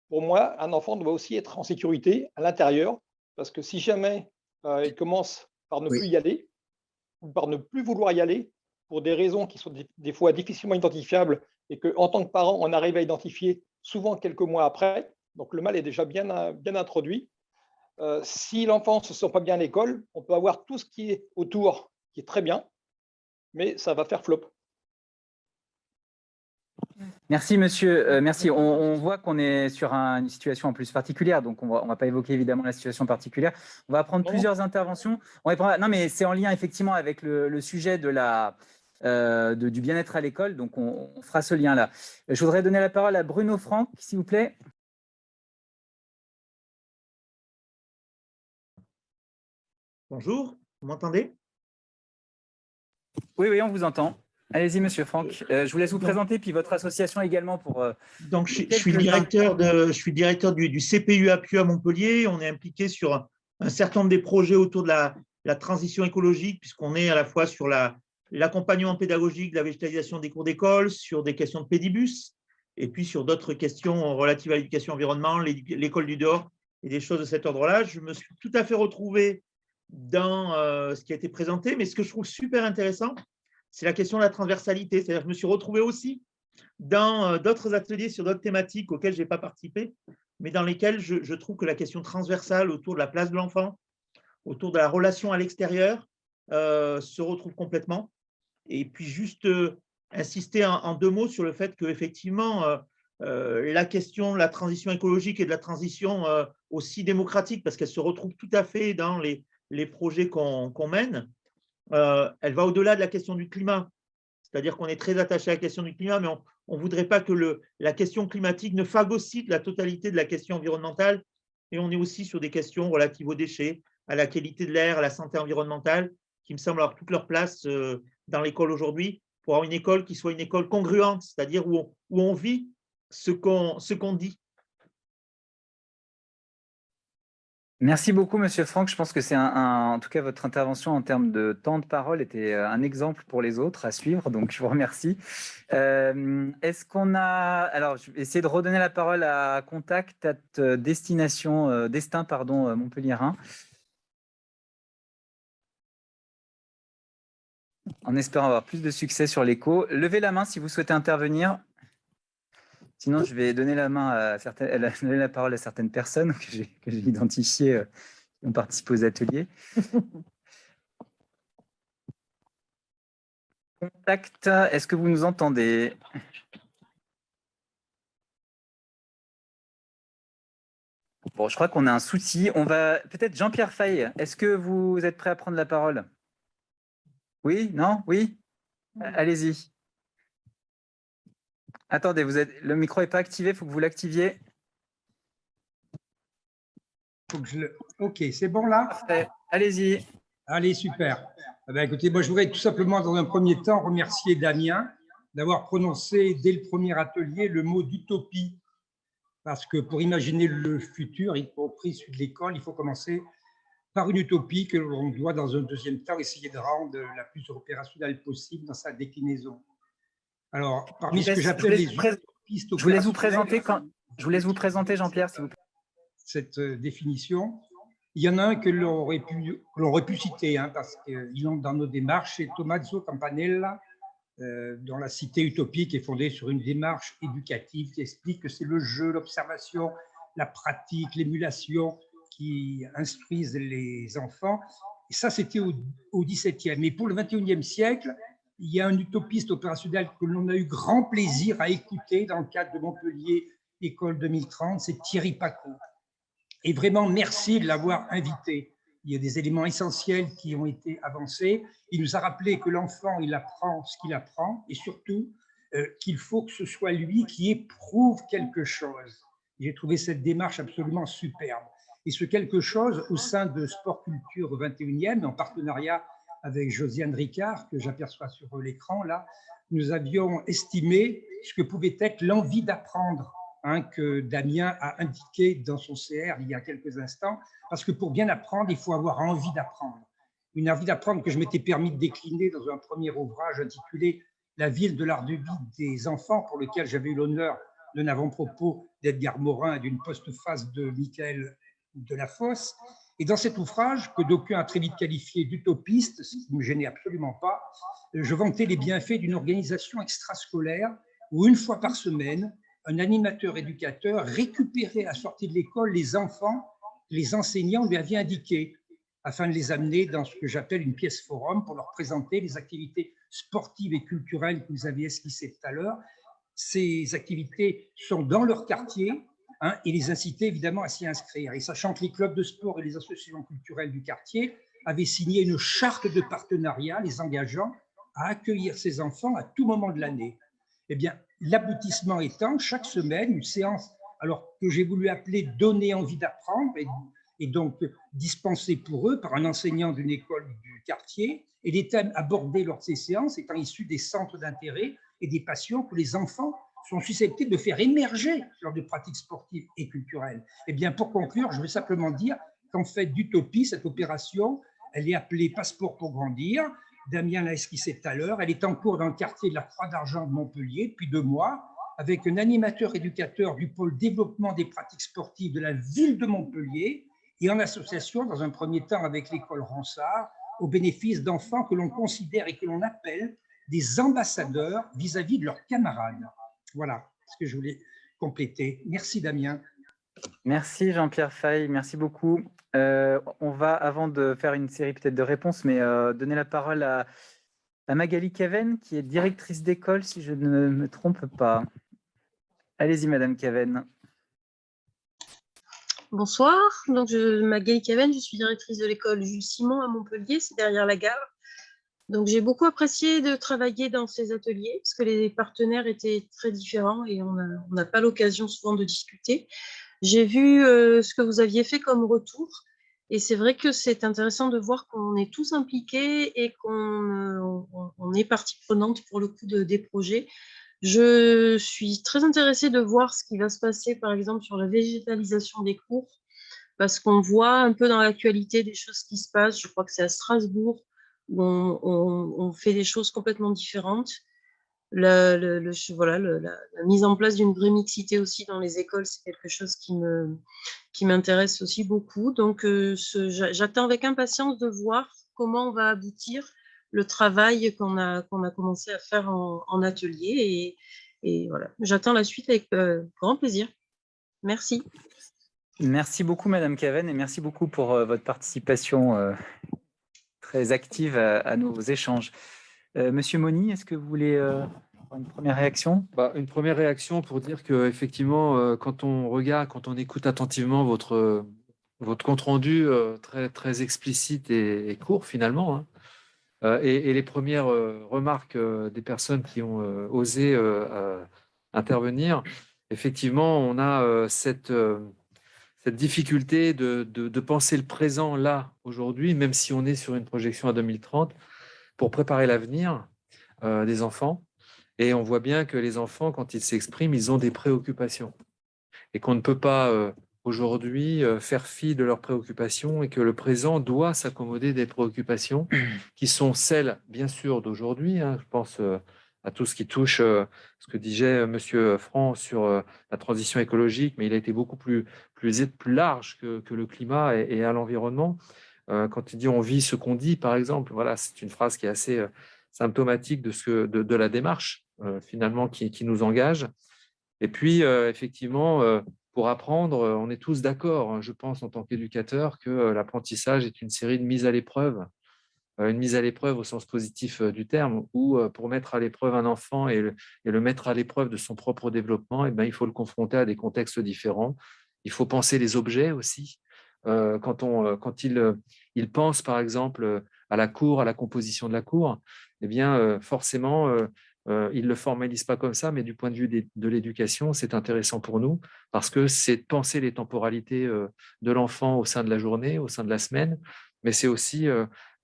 pour moi, un enfant doit aussi être en sécurité à l'intérieur, parce que si jamais il commence par ne plus y aller, ou par ne plus vouloir y aller, pour des raisons qui sont des fois difficilement identifiables, et qu'en tant que parent, on arrive à identifier souvent quelques mois après, donc le mal est déjà bien introduit. Si l'enfant ne se sent pas bien à l'école, on peut avoir tout ce qui est autour, qui est très bien, mais ça va faire flop. Merci, monsieur. Merci. On voit qu'on est sur une situation en plus particulière, donc on va pas évoquer évidemment la situation particulière. On va prendre plusieurs interventions. Non, mais c'est en lien effectivement avec le sujet du bien-être à l'école, donc on fera ce lien-là. Je voudrais donner la parole à Bruno Franck, s'il vous plaît. Bonjour, vous m'entendez? Oui, oui, on vous entend. Allez-y, monsieur Franck. Je vous laisse vous présenter, puis votre association également pour. Donc, je suis directeur du CPU APU à Montpellier. On est impliqué sur un certain nombre des projets autour de la transition écologique, puisqu'on est à la fois sur l'accompagnement pédagogique de la végétalisation des cours d'école, sur des questions de pédibus, et puis sur d'autres questions relatives à l'éducation environnement, l'école du dehors et des choses de cet ordre-là. Je me suis tout à fait retrouvé dans ce qui a été présenté, mais ce que je trouve super intéressant, c'est la question de la transversalité. C'est-à-dire que je me suis retrouvé aussi dans d'autres ateliers sur d'autres thématiques auxquels je n'ai pas participé, mais dans lesquels je trouve que la question transversale autour de la place de l'enfant, autour de la relation à l'extérieur, se retrouve complètement. Et puis juste insister en 2 mots sur le fait qu'effectivement, la question de la transition écologique et de la transition aussi démocratique, parce qu'elle se retrouve tout à fait dans les projets qu'on mène, elle va au-delà de la question du climat. C'est-à-dire qu'on est très attaché à la question du climat, mais on ne voudrait pas que la question climatique ne phagocyte la totalité de la question environnementale. Et on est aussi sur des questions relatives aux déchets, à la qualité de l'air, à la santé environnementale, qui me semblent avoir toute leur place dans l'école aujourd'hui, pour avoir une école qui soit une école congruente, c'est-à-dire où on vit ce qu'on dit. Merci beaucoup, monsieur Franck. Je pense que c'est en tout cas, votre intervention en termes de temps de parole était un exemple pour les autres à suivre. Donc, je vous remercie. Est-ce qu'on a… Alors, je vais essayer de redonner la parole à Contact at Destin, Montpelliérain. En espérant avoir plus de succès sur l'écho. Levez la main si vous souhaitez intervenir. Sinon, je vais donner donner la parole à certaines personnes que j'ai identifiées qui ont participé aux ateliers. Contact, est-ce que vous nous entendez? Bon, je crois qu'on a un souci. On va peut-être Jean-Pierre Fay. Est-ce que vous êtes prêt à prendre la parole? Oui? Non? Oui? Allez-y. Attendez, le micro n'est pas activé, il faut que vous l'activiez. Ok, c'est bon là? Parfait. Allez-y. Allez, super. Eh bien, écoutez, moi, je voudrais tout simplement, dans un premier temps, remercier Damien d'avoir prononcé dès le premier atelier le mot d'utopie. Parce que pour imaginer le futur, y compris celui de l'école, il faut commencer par une utopie que l'on doit, dans un deuxième temps, essayer de rendre la plus opérationnelle possible dans sa déclinaison. Alors, parmi ce que j'appelle les utopistes, je vous laisse vous présenter, Jean-Pierre, s'il vous plaît. Cette définition, il y en a un que l'on aurait pu citer, hein, parce qu'il entre dans nos démarches, c'est Tommaso Campanella, dont la cité utopique est fondée sur une démarche éducative qui explique que c'est le jeu, l'observation, la pratique, l'émulation qui instruisent les enfants. Et ça, c'était au XVIIe. Mais pour le XXIe siècle, il y a un utopiste opérationnel que l'on a eu grand plaisir à écouter dans le cadre de Montpellier École 2030, c'est Thierry Pacaud. Et vraiment, merci de l'avoir invité. Il y a des éléments essentiels qui ont été avancés. Il nous a rappelé que l'enfant, il apprend ce qu'il apprend et surtout qu'il faut que ce soit lui qui éprouve quelque chose. J'ai trouvé cette démarche absolument superbe. Et ce quelque chose, au sein de Sport Culture au 21e, en partenariat avec Josiane Ricard, que j'aperçois sur l'écran, là, nous avions estimé ce que pouvait être l'envie d'apprendre, hein, que Damien a indiqué dans son CR il y a quelques instants, parce que pour bien apprendre, il faut avoir envie d'apprendre. Une envie d'apprendre que je m'étais permis de décliner dans un premier ouvrage intitulé « La ville de l'art de vie des enfants », pour lequel j'avais eu l'honneur d'un avant-propos d'Edgar Morin et d'une postface de Michael Delafosse. Et dans cet ouvrage, que d'aucuns ont très vite qualifié d'utopiste, ce qui ne me gênait absolument pas, je vantais les bienfaits d'une organisation extrascolaire où, une fois par semaine, un animateur éducateur récupérait à la sortie de l'école les enfants que les enseignants lui avaient indiqués, afin de les amener dans ce que j'appelle une pièce forum pour leur présenter les activités sportives et culturelles que vous aviez esquissées tout à l'heure. Ces activités sont dans leur quartier, hein, et les inciter évidemment à s'y inscrire. Et sachant que les clubs de sport et les associations culturelles du quartier avaient signé une charte de partenariat les engageant à accueillir ces enfants à tout moment de l'année. Eh bien, l'aboutissement étant, chaque semaine, une séance alors que j'ai voulu appeler « Donner envie d'apprendre », est donc dispensé pour eux par un enseignant d'une école du quartier, et les thèmes abordés lors de ces séances étant issus des centres d'intérêt et des passions que les enfants sont susceptibles de faire émerger lors de pratiques sportives et culturelles. Eh bien, pour conclure, je veux simplement dire qu'en fait d'Utopie, cette opération, elle est appelée Passeport pour grandir. Damien l'a esquissé tout à l'heure. Elle est en cours dans le quartier de la Croix d'Argent de Montpellier depuis 2 mois, avec un animateur éducateur du pôle développement des pratiques sportives de la ville de Montpellier et en association, dans un premier temps, avec l'école Ronsard, au bénéfice d'enfants que l'on considère et que l'on appelle des ambassadeurs vis-à-vis de leurs camarades. Voilà ce que je voulais compléter. Merci Damien. Merci Jean-Pierre Fay, merci beaucoup. On va, avant de faire une série peut-être de réponses, mais donner la parole à Magali Caven, qui est directrice d'école, si je ne me trompe pas. Allez-y, Madame Caven. Bonsoir, donc Magali Caven, je suis directrice de l'école Jules Simon à Montpellier, c'est derrière la gare. Donc j'ai beaucoup apprécié de travailler dans ces ateliers parce que les partenaires étaient très différents et on n'a pas l'occasion souvent de discuter. J'ai vu ce que vous aviez fait comme retour et c'est vrai que c'est intéressant de voir qu'on est tous impliqués et qu'on est partie prenante pour le coup des projets. Je suis très intéressée de voir ce qui va se passer par exemple sur la végétalisation des cours parce qu'on voit un peu dans l'actualité des choses qui se passent. Je crois que c'est à Strasbourg où on fait des choses complètement différentes. La mise en place d'une vraie mixité aussi dans les écoles, c'est quelque chose qui m'intéresse aussi beaucoup. Donc, j'attends avec impatience de voir comment on va aboutir le travail qu'on a commencé à faire en atelier. Et voilà, j'attends la suite avec grand plaisir. Merci. Merci beaucoup, Madame Caven, et merci beaucoup pour votre participation très active à nos échanges. Monsieur Moni, est-ce que vous voulez avoir une première réaction? Une première réaction pour dire qu'effectivement, quand on regarde, quand on écoute attentivement votre compte-rendu très, très explicite et court finalement, hein, et les premières remarques des personnes qui ont osé intervenir, effectivement, on a cette difficulté de penser le présent là, aujourd'hui, même si on est sur une projection à 2030, pour préparer l'avenir des enfants. Et on voit bien que les enfants, quand ils s'expriment, ils ont des préoccupations. Et qu'on ne peut pas aujourd'hui faire fi de leurs préoccupations et que le présent doit s'accommoder des préoccupations qui sont celles, bien sûr, d'aujourd'hui. Hein. Je pense à tout ce qui touche ce que disait Monsieur Franc sur la transition écologique, mais il a été beaucoup plus large que le climat et à l'environnement. Quand il dit « on vit ce qu'on dit », par exemple, voilà, c'est une phrase qui est assez symptomatique de la démarche, finalement, qui nous engage. Et puis, effectivement, pour apprendre, on est tous d'accord, hein, je pense, en tant qu'éducateur, que l'apprentissage est une série de mises à l'épreuve, une mise à l'épreuve au sens positif du terme, où pour mettre à l'épreuve un enfant et le mettre à l'épreuve de son propre développement, il faut le confronter à des contextes différents. Il faut penser les objets aussi. Quand il pense, par exemple, à la cour, à la composition de la cour, forcément, il ne le formalise pas comme ça, mais du point de vue de l'éducation, c'est intéressant pour nous parce que c'est de penser les temporalités de l'enfant au sein de la journée, au sein de la semaine, mais c'est aussi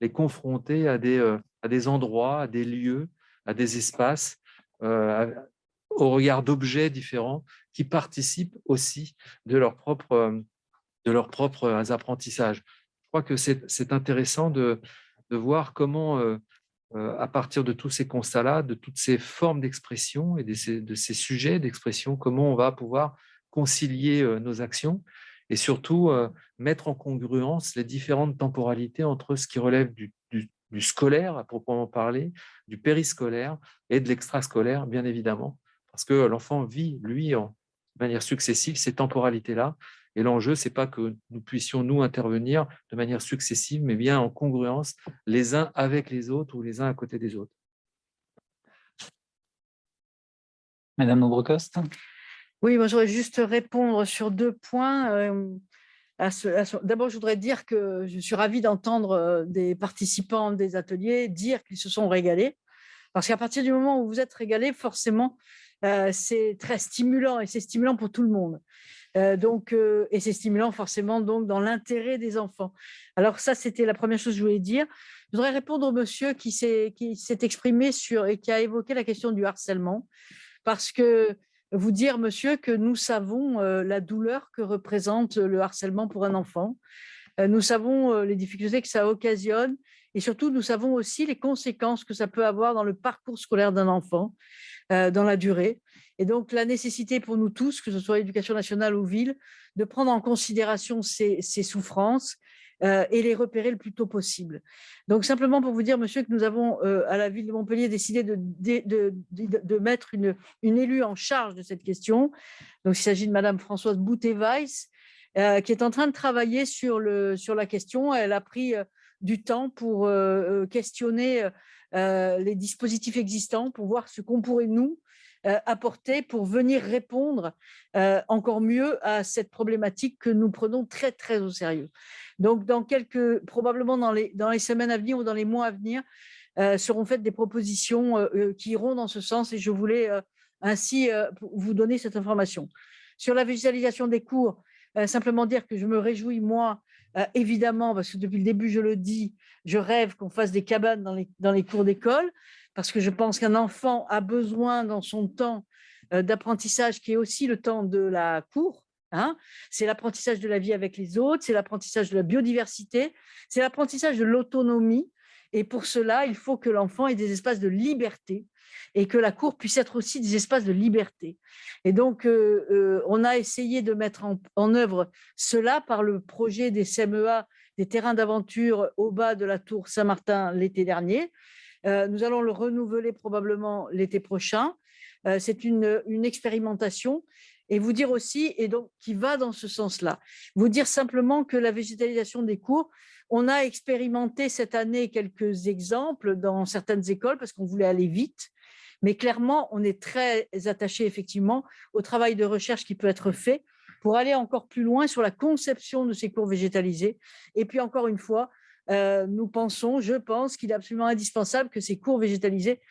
les confronter à des endroits, à des lieux, à des espaces, au regard d'objets différents qui participent aussi de leurs propres apprentissages. Je crois que c'est intéressant de voir comment, à partir de tous ces constats-là, de toutes ces formes d'expression et de ces sujets d'expression, comment on va pouvoir concilier nos actions et surtout mettre en congruence les différentes temporalités entre ce qui relève du scolaire, à proprement parler, du périscolaire et de l'extrascolaire, bien évidemment, parce que l'enfant vit, lui, de manière successive, ces temporalités-là. Et l'enjeu, ce n'est pas que nous puissions, nous, intervenir de manière successive, mais bien en congruence, les uns avec les autres ou les uns à côté des autres. Madame Nombrecoste. Oui, moi, j'aurais juste répondre sur 2 points. D'abord, je voudrais dire que je suis ravie d'entendre des participants des ateliers dire qu'ils se sont régalés. Parce qu'à partir du moment où vous êtes régalés, forcément, c'est très stimulant et c'est stimulant pour tout le monde. Et c'est stimulant forcément donc dans l'intérêt des enfants. Alors ça, c'était la première chose que je voulais dire. Je voudrais répondre au monsieur qui s'est exprimé sur et qui a évoqué la question du harcèlement, parce que vous dire, monsieur, que nous savons la douleur que représente le harcèlement pour un enfant. Nous savons les difficultés que ça occasionne et surtout, nous savons aussi les conséquences que ça peut avoir dans le parcours scolaire d'un enfant, dans la durée. Et donc, la nécessité pour nous tous, que ce soit l'éducation nationale ou ville, de prendre en considération ces souffrances et les repérer le plus tôt possible. Donc, simplement pour vous dire, monsieur, que nous avons, à la ville de Montpellier, décidé de mettre une élue en charge de cette question. Donc, il s'agit de Madame Françoise Boutet-Weiss, qui est en train de travailler sur la question. Elle a pris du temps pour questionner les dispositifs existants, pour voir ce qu'on pourrait, nous, apporter pour venir répondre encore mieux à cette problématique que nous prenons très, très au sérieux. Donc, probablement dans les semaines à venir ou dans les mois à venir, seront faites des propositions qui iront dans ce sens et je voulais ainsi vous donner cette information. Sur la végétalisation des cours, simplement dire que je me réjouis, moi, évidemment, parce que depuis le début, je le dis, je rêve qu'on fasse des cabanes dans les cours d'école, parce que je pense qu'un enfant a besoin dans son temps d'apprentissage qui est aussi le temps de la cour. C'est l'apprentissage de la vie avec les autres, c'est l'apprentissage de la biodiversité, c'est l'apprentissage de l'autonomie. Et pour cela, il faut que l'enfant ait des espaces de liberté et que la cour puisse être aussi des espaces de liberté. Et donc, on a essayé de mettre en œuvre cela par le projet des CMEA, des terrains d'aventure au bas de la tour Saint-Martin l'été dernier. Nous allons le renouveler probablement l'été prochain. C'est une expérimentation. Et vous dire aussi, et donc qui va dans ce sens-là, vous dire simplement que la végétalisation des cours, on a expérimenté cette année quelques exemples dans certaines écoles parce qu'on voulait aller vite. Mais clairement, on est très attaché effectivement au travail de recherche qui peut être fait pour aller encore plus loin sur la conception de ces cours végétalisés. Et puis encore une fois, je pense qu'il est absolument indispensable que ces cours végétalisés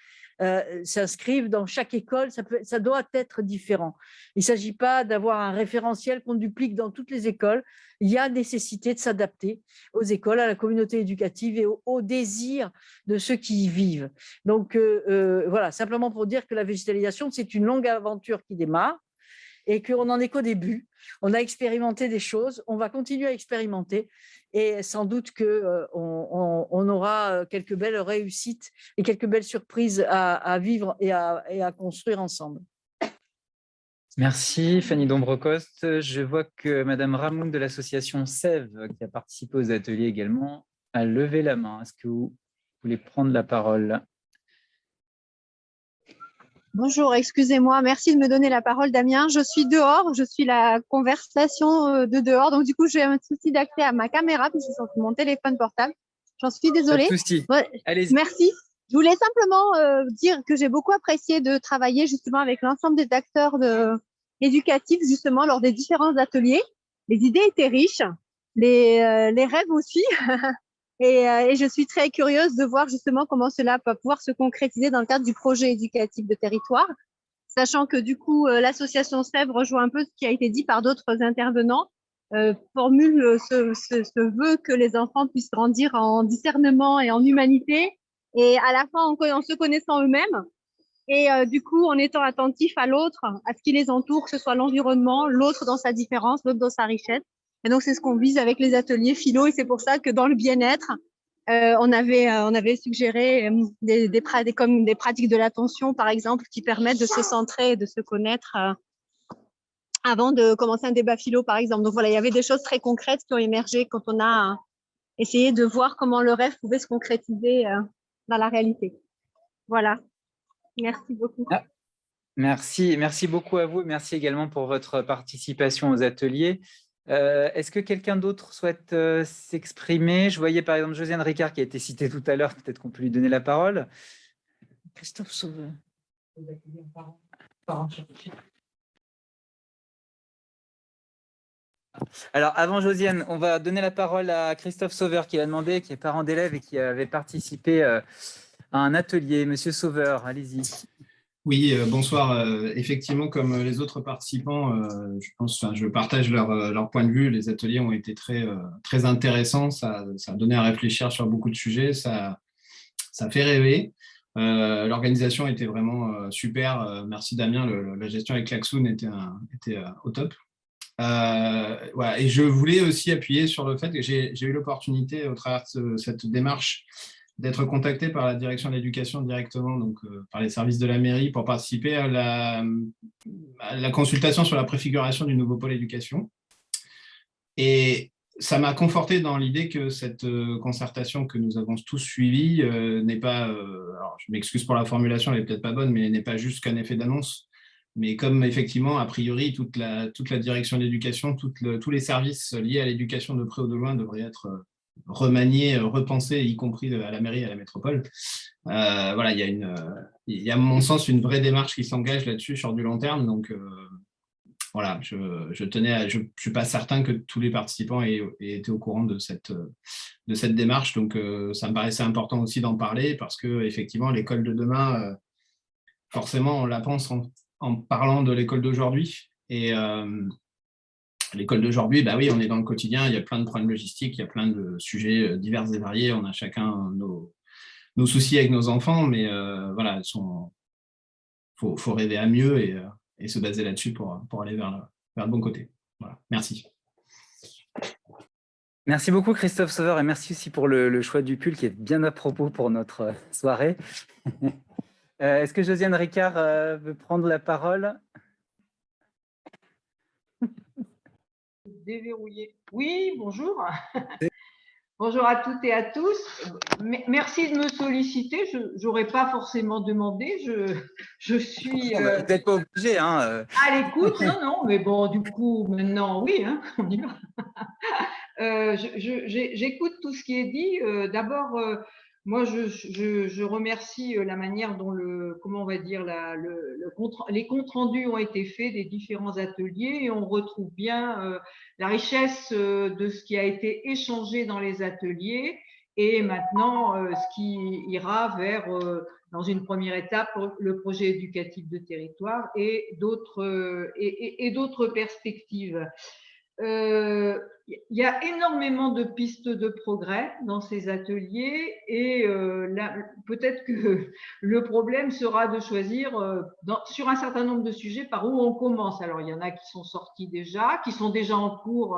s'inscrivent dans chaque école, ça doit être différent. Il ne s'agit pas d'avoir un référentiel qu'on duplique dans toutes les écoles. Il y a nécessité de s'adapter aux écoles, à la communauté éducative et au désir de ceux qui y vivent. Donc voilà, simplement pour dire que la végétalisation, c'est une longue aventure qui démarre et qu'on n'en est qu'au début. On a expérimenté des choses, on va continuer à expérimenter et sans doute qu'on aura quelques belles réussites et quelques belles surprises à vivre et à construire ensemble. Merci Fanny Dombrecoste. Je vois que Madame Ramoun de l'association Sève, qui a participé aux ateliers également, a levé la main. Est-ce que vous voulez prendre la parole ? Bonjour, excusez-moi, merci de me donner la parole, Damien. Je suis dehors, je suis la conversation de dehors, donc du coup, j'ai un souci d'accès à ma caméra puisque c'est sur mon téléphone portable. J'en suis désolée. Pas de souci. Ouais, allez-y. Merci. Je voulais simplement dire que j'ai beaucoup apprécié de travailler justement avec l'ensemble des acteurs éducatifs justement lors des différents ateliers. Les idées étaient riches, les rêves aussi. Et je suis très curieuse de voir justement comment cela va pouvoir se concrétiser dans le cadre du projet éducatif de territoire, sachant que du coup, l'association Sève rejoint un peu ce qui a été dit par d'autres intervenants, formule ce vœu que les enfants puissent grandir en discernement et en humanité, et à la fois en se connaissant eux-mêmes, et du coup, en étant attentifs à l'autre, à ce qui les entoure, que ce soit l'environnement, l'autre dans sa différence, l'autre dans sa richesse. Et donc, c'est ce qu'on vise avec les ateliers philo. Et c'est pour ça que dans le bien-être, on avait suggéré des pratiques de l'attention, par exemple, qui permettent de se centrer et de se connaître avant de commencer un débat philo, par exemple. Donc, voilà, il y avait des choses très concrètes qui ont émergé quand on a essayé de voir comment le rêve pouvait se concrétiser dans la réalité. Voilà. Merci beaucoup. Merci beaucoup à vous. Merci également pour votre participation aux ateliers. Est-ce que quelqu'un d'autre souhaite s'exprimer? Je voyais par exemple Josiane Ricard qui a été citée tout à l'heure, peut-être qu'on peut lui donner la parole. Christophe Sauveur. Alors avant Josiane, on va donner la parole à Christophe Sauveur qui a demandé, qui est parent d'élèves et qui avait participé à un atelier. Monsieur Sauveur, allez-y. Oui, bonsoir. Effectivement, comme les autres participants, je partage leur point de vue. Les ateliers ont été très intéressants. Ça a donné à réfléchir sur beaucoup de sujets. Ça fait rêver. L'organisation était vraiment super. Merci Damien. La gestion avec Klaxoon était au top. Voilà. Et je voulais aussi appuyer sur le fait que j'ai eu l'opportunité, au travers de cette démarche, d'être contacté par la direction de l'éducation directement, donc par les services de la mairie, pour participer à la consultation sur la préfiguration du nouveau pôle éducation. Et ça m'a conforté dans l'idée que cette concertation que nous avons tous suivie n'est pas, alors je m'excuse pour la formulation, elle n'est peut-être pas bonne, mais n'est pas juste qu'un effet d'annonce. Mais comme effectivement, a priori, toute la direction de l'éducation, tous les services liés à l'éducation de près ou de loin devraient être remaniés, repensés, y compris à la mairie et à la métropole. Voilà, il y a à mon sens une vraie démarche qui s'engage là-dessus sur du long terme. Donc voilà, je suis pas certain que tous les participants aient été au courant de cette démarche. Donc ça me paraissait important aussi d'en parler parce que effectivement, l'école de demain, forcément, on la pense en parlant de l'école d'aujourd'hui. Et l'école d'aujourd'hui, bah oui, on est dans le quotidien, il y a plein de problèmes logistiques, il y a plein de sujets divers et variés, on a chacun nos soucis avec nos enfants, mais voilà, faut rêver à mieux et se baser là-dessus pour aller vers le bon côté. Voilà, merci. Merci beaucoup Christophe Sauveur et merci aussi pour le choix du pull qui est bien à propos pour notre soirée. Est-ce que Josiane Ricard veut prendre la parole? Déverrouiller. Oui, bonjour. Bonjour à toutes et à tous. Merci de me solliciter. Je n'aurais pas forcément demandé. Je suis peut-être pas obligé. Hein. À l'écoute. Non, mais bon, du coup, maintenant, oui, hein, on y va. J'écoute tout ce qui est dit. D'abord, moi, je remercie la manière dont comment on va dire, les comptes rendus ont été faits des différents ateliers et on retrouve bien la richesse de ce qui a été échangé dans les ateliers et maintenant ce qui ira vers, dans une première étape, le projet éducatif de territoire et d'autres perspectives. Il y a énormément de pistes de progrès dans ces ateliers et peut-être que le problème sera de choisir sur un certain nombre de sujets par où on commence. Alors, il y en a qui sont sortis déjà, qui sont déjà en cours.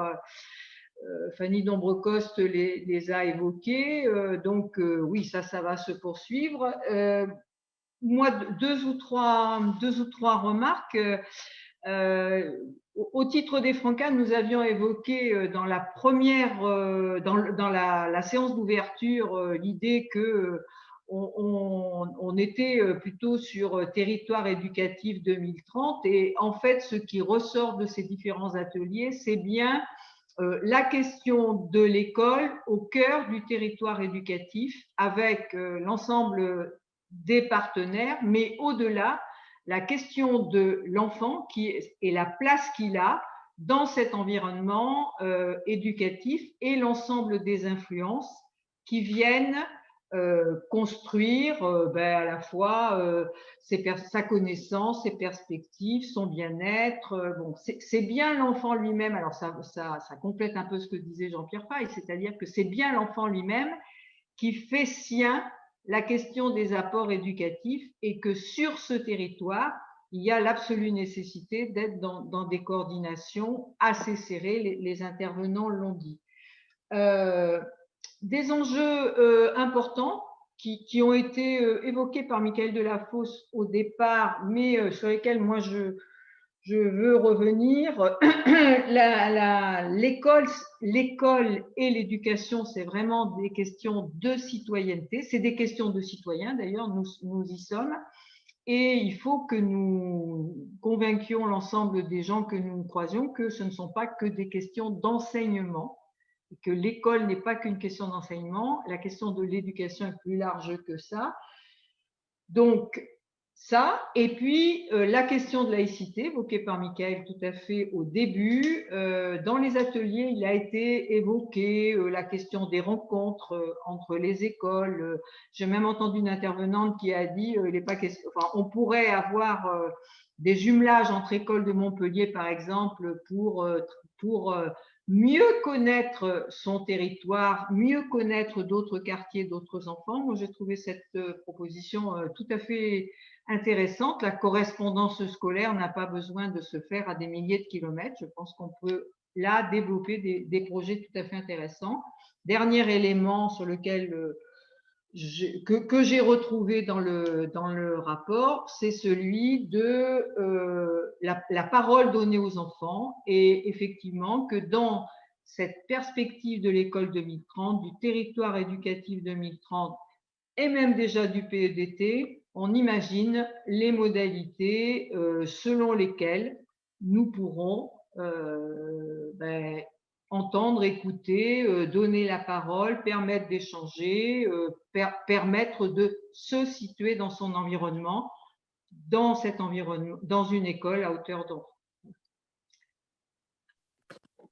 Fanny Dombrecoste les a évoqués. Donc, oui, ça va se poursuivre. Moi, deux ou trois remarques. Au titre des Francades, nous avions évoqué dans la première, dans la séance d'ouverture, l'idée que on était plutôt sur territoire éducatif 2030 et en fait, ce qui ressort de ces différents ateliers, c'est bien la question de l'école au cœur du territoire éducatif avec l'ensemble des partenaires, mais au-delà, la question de l'enfant et la place qu'il a dans cet environnement éducatif et l'ensemble des influences qui viennent construire à la fois sa connaissance, ses perspectives, son bien-être. Bon, c'est bien l'enfant lui-même, alors ça complète un peu ce que disait Jean-Pierre Faye, c'est-à-dire que c'est bien l'enfant lui-même qui fait sien la question des apports éducatifs et que sur ce territoire, il y a l'absolue nécessité d'être dans des coordinations assez serrées, les intervenants l'ont dit. Des enjeux importants qui ont été évoqués par Michael Delafosse au départ, mais sur lesquels moi je veux revenir. L'école et l'éducation, c'est vraiment des questions de citoyenneté. C'est des questions de citoyens, d'ailleurs, nous y sommes. Et il faut que nous convainquions l'ensemble des gens que nous croisions que ce ne sont pas que des questions d'enseignement, que l'école n'est pas qu'une question d'enseignement. La question de l'éducation est plus large que ça. Donc, Ça, et puis la question de laïcité, évoquée par Michael tout à fait au début. Dans les ateliers, il a été évoqué la question des rencontres entre les écoles. J'ai même entendu une intervenante qui a dit il n'est pas question, enfin, on pourrait avoir des jumelages entre écoles de Montpellier, par exemple, pour mieux connaître son territoire, mieux connaître d'autres quartiers, d'autres enfants. Moi, j'ai trouvé cette proposition tout à fait intéressante. La correspondance scolaire n'a pas besoin de se faire à des milliers de kilomètres. Je pense qu'on peut là développer des projets tout à fait intéressants. Dernier élément sur lequel que j'ai retrouvé dans le rapport, c'est celui de la parole donnée aux enfants, et effectivement que dans cette perspective de l'école 2030, du territoire éducatif 2030 et même déjà du PEDT, on imagine les modalités selon lesquelles nous pourrons entendre, écouter, donner la parole, permettre d'échanger, permettre de se situer dans son environnement, dans une école à hauteur d'enfant.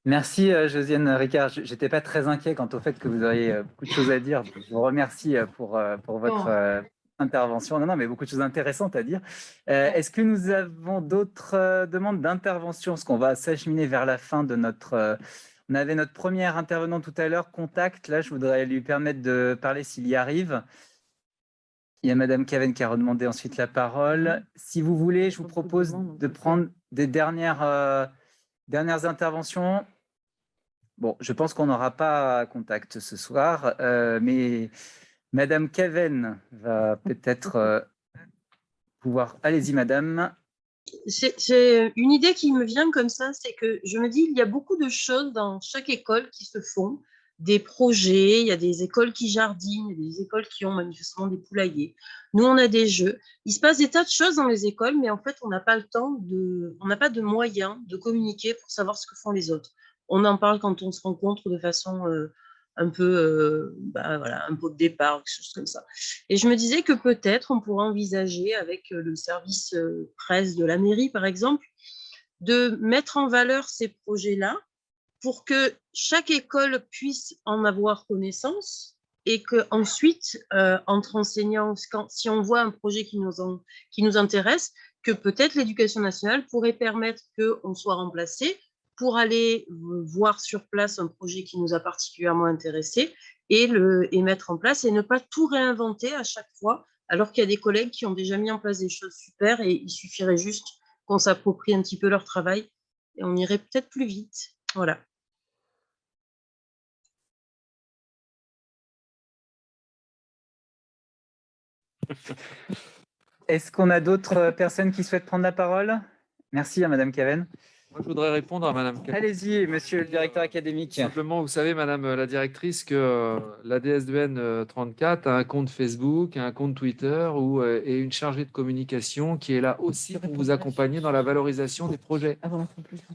Merci Josiane Ricard. Je n'étais pas très inquiet quant au fait que vous auriez beaucoup de choses à dire. Je vous remercie pour votre intervention. Non, mais beaucoup de choses intéressantes à dire. Est-ce que nous avons d'autres demandes d'intervention? Parce qu'on va s'acheminer vers la fin de notre... on avait notre première intervenant tout à l'heure, Contact. Là, je voudrais lui permettre de parler s'il y arrive. Il y a Madame Caven qui a redemandé ensuite la parole. Si vous voulez, je vous propose de prendre des dernières interventions. Bon, je pense qu'on n'aura pas Contact ce soir, mais Madame Caven va peut-être pouvoir... Allez-y, Madame. C'est une idée qui me vient comme ça, c'est que je me dis, il y a beaucoup de choses dans chaque école qui se font, des projets, il y a des écoles qui jardinent, il y a des écoles qui ont manifestement des poulaillers. Nous, on a des jeux. Il se passe des tas de choses dans les écoles, mais en fait, on n'a pas le temps on n'a pas de moyens de communiquer pour savoir ce que font les autres. On en parle quand on se rencontre de façon un peu, un pot de départ, quelque chose comme ça. Et je me disais que peut-être on pourrait envisager avec le service presse de la mairie, par exemple, de mettre en valeur ces projets-là pour que chaque école puisse en avoir connaissance et qu'ensuite, entre enseignants, si on voit un projet qui nous intéresse, que peut-être l'éducation nationale pourrait permettre qu'on soit remplacé pour aller voir sur place un projet qui nous a particulièrement intéressés et mettre en place et ne pas tout réinventer à chaque fois, alors qu'il y a des collègues qui ont déjà mis en place des choses super et il suffirait juste qu'on s'approprie un petit peu leur travail et on irait peut-être plus vite. Voilà. Est-ce qu'on a d'autres personnes qui souhaitent prendre la parole? Merci à Madame Caven. Moi, je voudrais répondre à Madame Caven. Allez-y, monsieur le directeur académique. Simplement, vous savez, Madame la directrice, que la DS2N 34 a un compte Facebook, un compte Twitter et une chargée de communication qui est là aussi pour vous accompagner dans la valorisation des projets.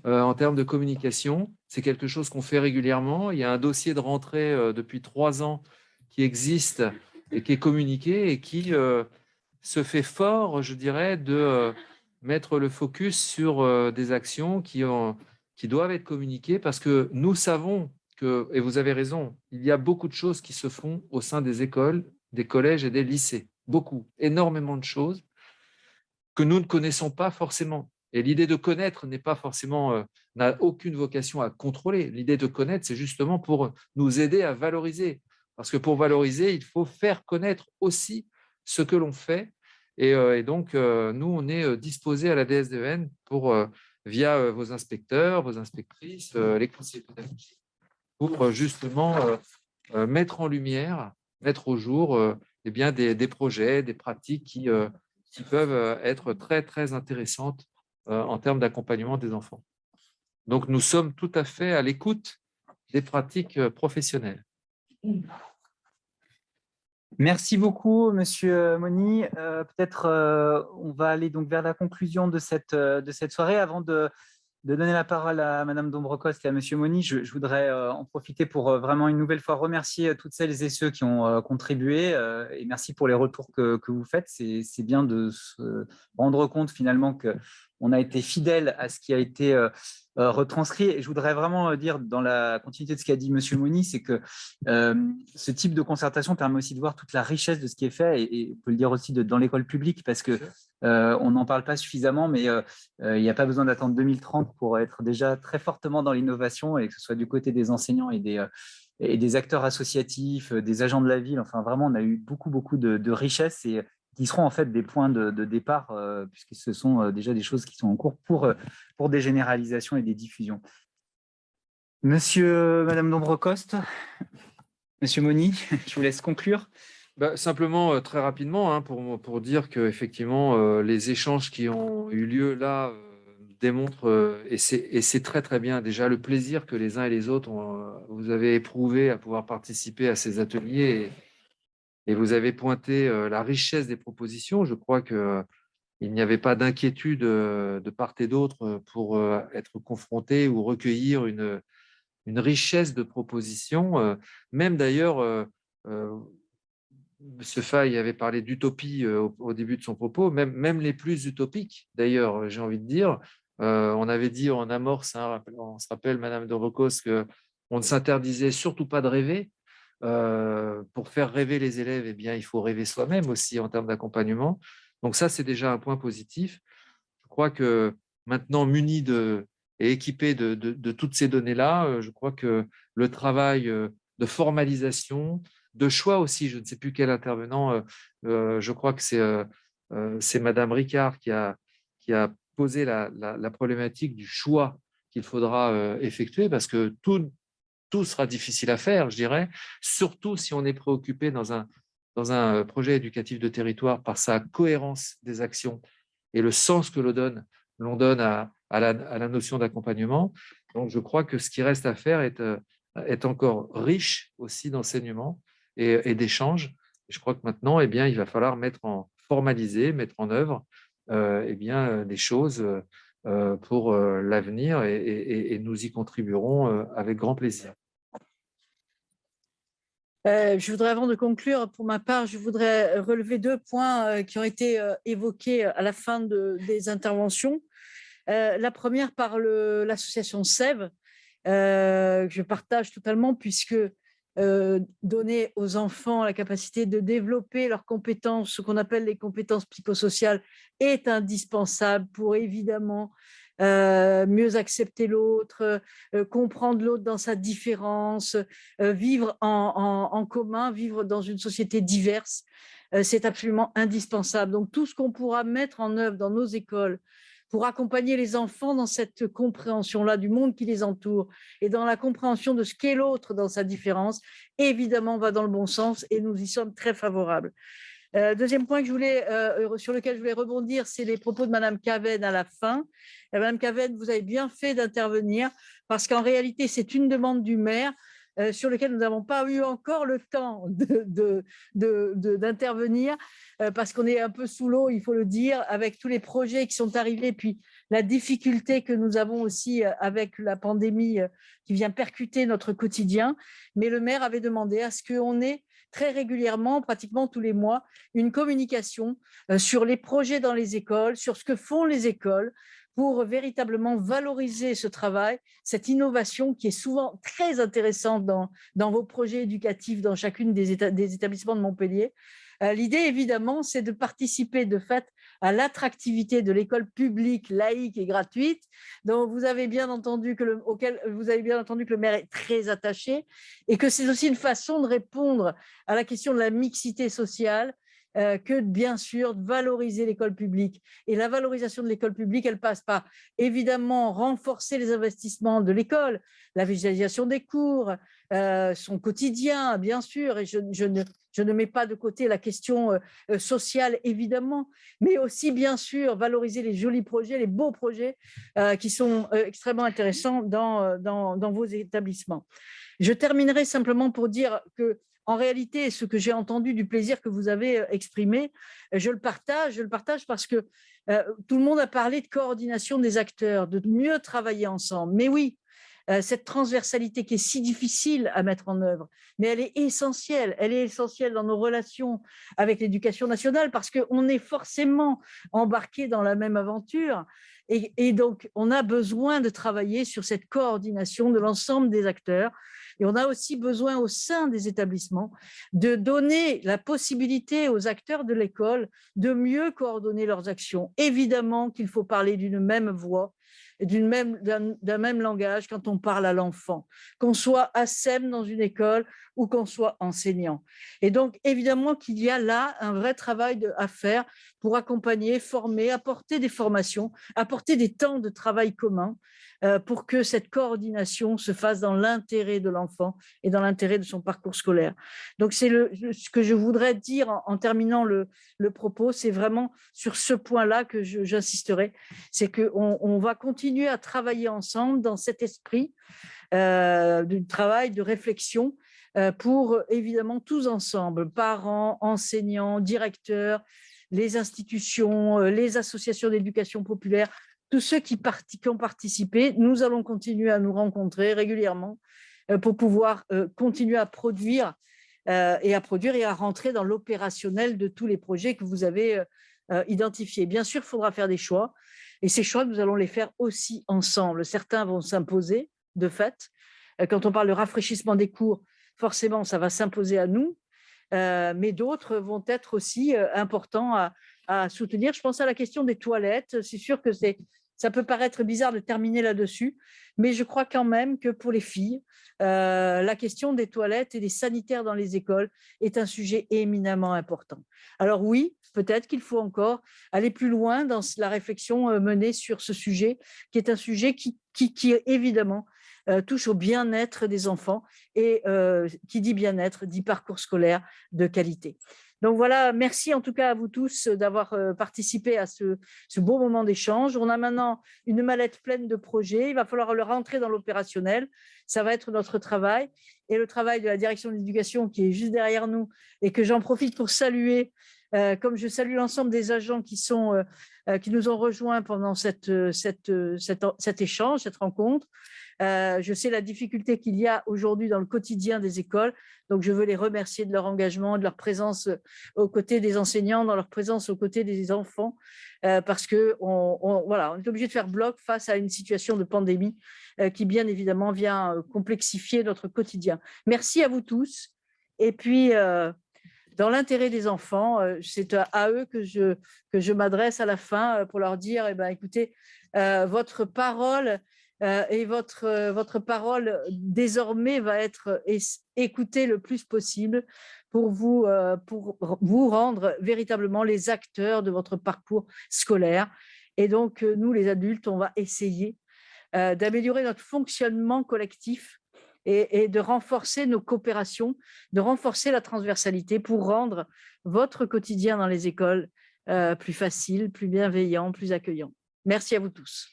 En termes de communication, c'est quelque chose qu'on fait régulièrement. Il y a un dossier de rentrée depuis 3 ans qui existe et qui est communiqué et qui se fait fort, je dirais, de mettre le focus sur des actions qui doivent être communiquées, parce que nous savons que, et vous avez raison, il y a beaucoup de choses qui se font au sein des écoles, des collèges et des lycées. Beaucoup, énormément de choses que nous ne connaissons pas forcément. Et l'idée de connaître n'est pas forcément, n'a aucune vocation à contrôler. L'idée de connaître, c'est justement pour nous aider à valoriser. Parce que pour valoriser, il faut faire connaître aussi ce que l'on fait. Et donc, nous, on est disposés à la DS2N pour, via vos inspecteurs, vos inspectrices, les conseillers pédagogiques, pour justement mettre en lumière, mettre au jour des projets, des pratiques qui peuvent être très, très intéressantes en termes d'accompagnement des enfants. Donc, nous sommes tout à fait à l'écoute des pratiques professionnelles. Merci beaucoup, Monsieur Moni. Peut-être on va aller donc vers la conclusion de cette soirée. Avant de donner la parole à Madame Dombrecoste et à Monsieur Moni, je voudrais en profiter pour vraiment une nouvelle fois remercier toutes celles et ceux qui ont contribué et merci pour les retours que vous faites. C'est bien de se rendre compte finalement qu'on a été fidèle à ce qui a été retranscrit. Et je voudrais vraiment dire, dans la continuité de ce qu'a dit Monsieur Moni, c'est que ce type de concertation permet aussi de voir toute la richesse de ce qui est fait et on peut le dire aussi dans l'école publique parce que on n'en parle pas suffisamment, mais il n'y a pas besoin d'attendre 2030 pour être déjà très fortement dans l'innovation et que ce soit du côté des enseignants et des acteurs associatifs, des agents de la ville. Enfin, vraiment, on a eu beaucoup de richesses et qui seront en fait des points de départ puisque ce sont déjà des choses qui sont en cours pour des généralisations et des diffusions. Madame Dombrecoste, Monsieur Moni, je vous laisse conclure. Simplement, très rapidement, pour dire qu'effectivement, les échanges qui ont eu lieu là démontrent, et c'est très bien, déjà le plaisir que les uns et les autres vous avez éprouvé à pouvoir participer à ces ateliers et vous avez pointé la richesse des propositions. Je crois qu'il n'y avait pas d'inquiétude de part et d'autre pour être confronté ou recueillir une richesse de propositions, même d'ailleurs. M. Fay avait parlé d'utopie au début de son propos, même les plus utopiques, d'ailleurs, j'ai envie de dire. On avait dit en amorce, on se rappelle, Madame Dombrecoste, qu'on ne s'interdisait surtout pas de rêver. Pour faire rêver les élèves, eh bien, il faut rêver soi-même aussi en termes d'accompagnement. Donc ça, c'est déjà un point positif. Je crois que maintenant, muni et équipé de toutes ces données-là, je crois que le travail de formalisation, de choix aussi, je ne sais plus quel intervenant, je crois que c'est Madame Ricard qui a posé la problématique du choix qu'il faudra effectuer, parce que tout sera difficile à faire, je dirais, surtout si on est préoccupé dans un projet éducatif de territoire par sa cohérence des actions et le sens que l'on donne à la notion d'accompagnement. Donc, je crois que ce qui reste à faire est encore riche aussi d'enseignement et d'échanges. Je crois que maintenant, eh bien, il va falloir mettre en œuvre des choses pour l'avenir et nous y contribuerons avec grand plaisir. Je voudrais, avant de conclure, pour ma part, je voudrais relever 2 points qui ont été évoqués à la fin des interventions. La première par l'association SEV, que je partage totalement, puisque donner aux enfants la capacité de développer leurs compétences, ce qu'on appelle les compétences psychosociales, est indispensable pour évidemment mieux accepter l'autre, comprendre l'autre dans sa différence, vivre en commun, vivre dans une société diverse. C'est absolument indispensable. Donc tout ce qu'on pourra mettre en œuvre dans nos écoles pour accompagner les enfants dans cette compréhension-là du monde qui les entoure et dans la compréhension de ce qu'est l'autre dans sa différence, évidemment, va dans le bon sens et nous y sommes très favorables. Deuxième point sur lequel je voulais rebondir, c'est les propos de Madame Cavenne à la fin. Madame Cavenne, vous avez bien fait d'intervenir parce qu'en réalité, c'est une demande du maire sur lequel nous n'avons pas eu encore le temps d'intervenir parce qu'on est un peu sous l'eau, il faut le dire, avec tous les projets qui sont arrivés, puis la difficulté que nous avons aussi avec la pandémie qui vient percuter notre quotidien. Mais le maire avait demandé à ce qu'on ait très régulièrement, pratiquement tous les mois, une communication sur les projets dans les écoles, sur ce que font les écoles, pour véritablement valoriser ce travail, cette innovation qui est souvent très intéressante dans vos projets éducatifs dans chacune des établissements de Montpellier. L'idée, évidemment, c'est de participer de fait à l'attractivité de l'école publique, laïque et gratuite, dont vous avez bien entendu auquel vous avez bien entendu que le maire est très attaché, et que c'est aussi une façon de répondre à la question de la mixité sociale, que bien sûr de valoriser l'école publique. Et la valorisation de l'école publique, elle passe par évidemment renforcer les investissements de l'école, la visualisation des cours, son quotidien, bien sûr, et je ne mets pas de côté la question sociale, évidemment, mais aussi, bien sûr, valoriser les jolis projets, les beaux projets qui sont extrêmement intéressants dans vos établissements. Je terminerai simplement pour dire que en réalité, ce que j'ai entendu du plaisir que vous avez exprimé, je le partage parce que tout le monde a parlé de coordination des acteurs, de mieux travailler ensemble. Mais oui, cette transversalité qui est si difficile à mettre en œuvre, mais elle est essentielle. Elle est essentielle dans nos relations avec l'éducation nationale parce qu'on est forcément embarqué dans la même aventure. Et donc, on a besoin de travailler sur cette coordination de l'ensemble des acteurs. Et on a aussi besoin au sein des établissements de donner la possibilité aux acteurs de l'école de mieux coordonner leurs actions. Évidemment qu'il faut parler d'une même voix, d'un même langage quand on parle à l'enfant, qu'on soit ASEM dans une école ou qu'on soit enseignant. Et donc, évidemment qu'il y a là un vrai travail à faire pour accompagner, former, apporter des formations, apporter des temps de travail communs pour que cette coordination se fasse dans l'intérêt de l'enfant et dans l'intérêt de son parcours scolaire. Donc, c'est ce que je voudrais dire en terminant le propos, c'est vraiment sur ce point-là que j'insisterai, c'est qu'on va continuer à travailler ensemble dans cet esprit du travail, de réflexion, pour évidemment tous ensemble, parents, enseignants, directeurs, les institutions, les associations d'éducation populaire, tous ceux qui ont participé, nous allons continuer à nous rencontrer régulièrement pour pouvoir continuer à produire et à rentrer dans l'opérationnel de tous les projets que vous avez identifiés. Bien sûr, il faudra faire des choix et ces choix, nous allons les faire aussi ensemble. Certains vont s'imposer de fait. Quand on parle de rafraîchissement des cours, forcément, ça va s'imposer à nous, mais d'autres vont être aussi importants à soutenir. Je pense à la question des toilettes. C'est sûr que ça peut paraître bizarre de terminer là-dessus, mais je crois quand même que pour les filles, la question des toilettes et des sanitaires dans les écoles est un sujet éminemment important. Alors oui, peut-être qu'il faut encore aller plus loin dans la réflexion menée sur ce sujet, qui est un sujet qui évidemment touche au bien-être des enfants et qui dit bien-être, dit parcours scolaire de qualité. Donc voilà, merci en tout cas à vous tous d'avoir participé à ce beau moment d'échange. On a maintenant une mallette pleine de projets, il va falloir le rentrer dans l'opérationnel, ça va être notre travail et le travail de la direction de l'éducation qui est juste derrière nous et que j'en profite pour saluer, comme je salue l'ensemble des agents qui nous ont rejoints pendant cet échange, cette rencontre. Je sais la difficulté qu'il y a aujourd'hui dans le quotidien des écoles, donc je veux les remercier de leur engagement, de leur présence aux côtés des enseignants, dans leur présence aux côtés des enfants, parce qu'on est obligé de faire bloc face à une situation de pandémie qui bien évidemment vient complexifier notre quotidien. Merci à vous tous et puis dans l'intérêt des enfants, c'est à eux que je m'adresse à la fin pour leur dire, écoutez, votre parole et votre parole désormais va être écoutée le plus possible pour vous rendre véritablement les acteurs de votre parcours scolaire. Et donc, nous, les adultes, on va essayer d'améliorer notre fonctionnement collectif et de renforcer nos coopérations, de renforcer la transversalité pour rendre votre quotidien dans les écoles plus facile, plus bienveillant, plus accueillant. Merci à vous tous.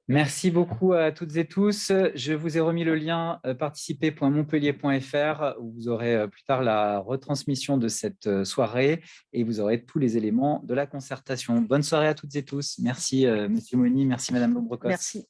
Merci beaucoup à toutes et tous. Je vous ai remis le lien participer.montpellier.fr où vous aurez plus tard la retransmission de cette soirée et vous aurez tous les éléments de la concertation. Bonne soirée à toutes et tous. Merci Monsieur Moni, merci Madame Lombrecos. Merci.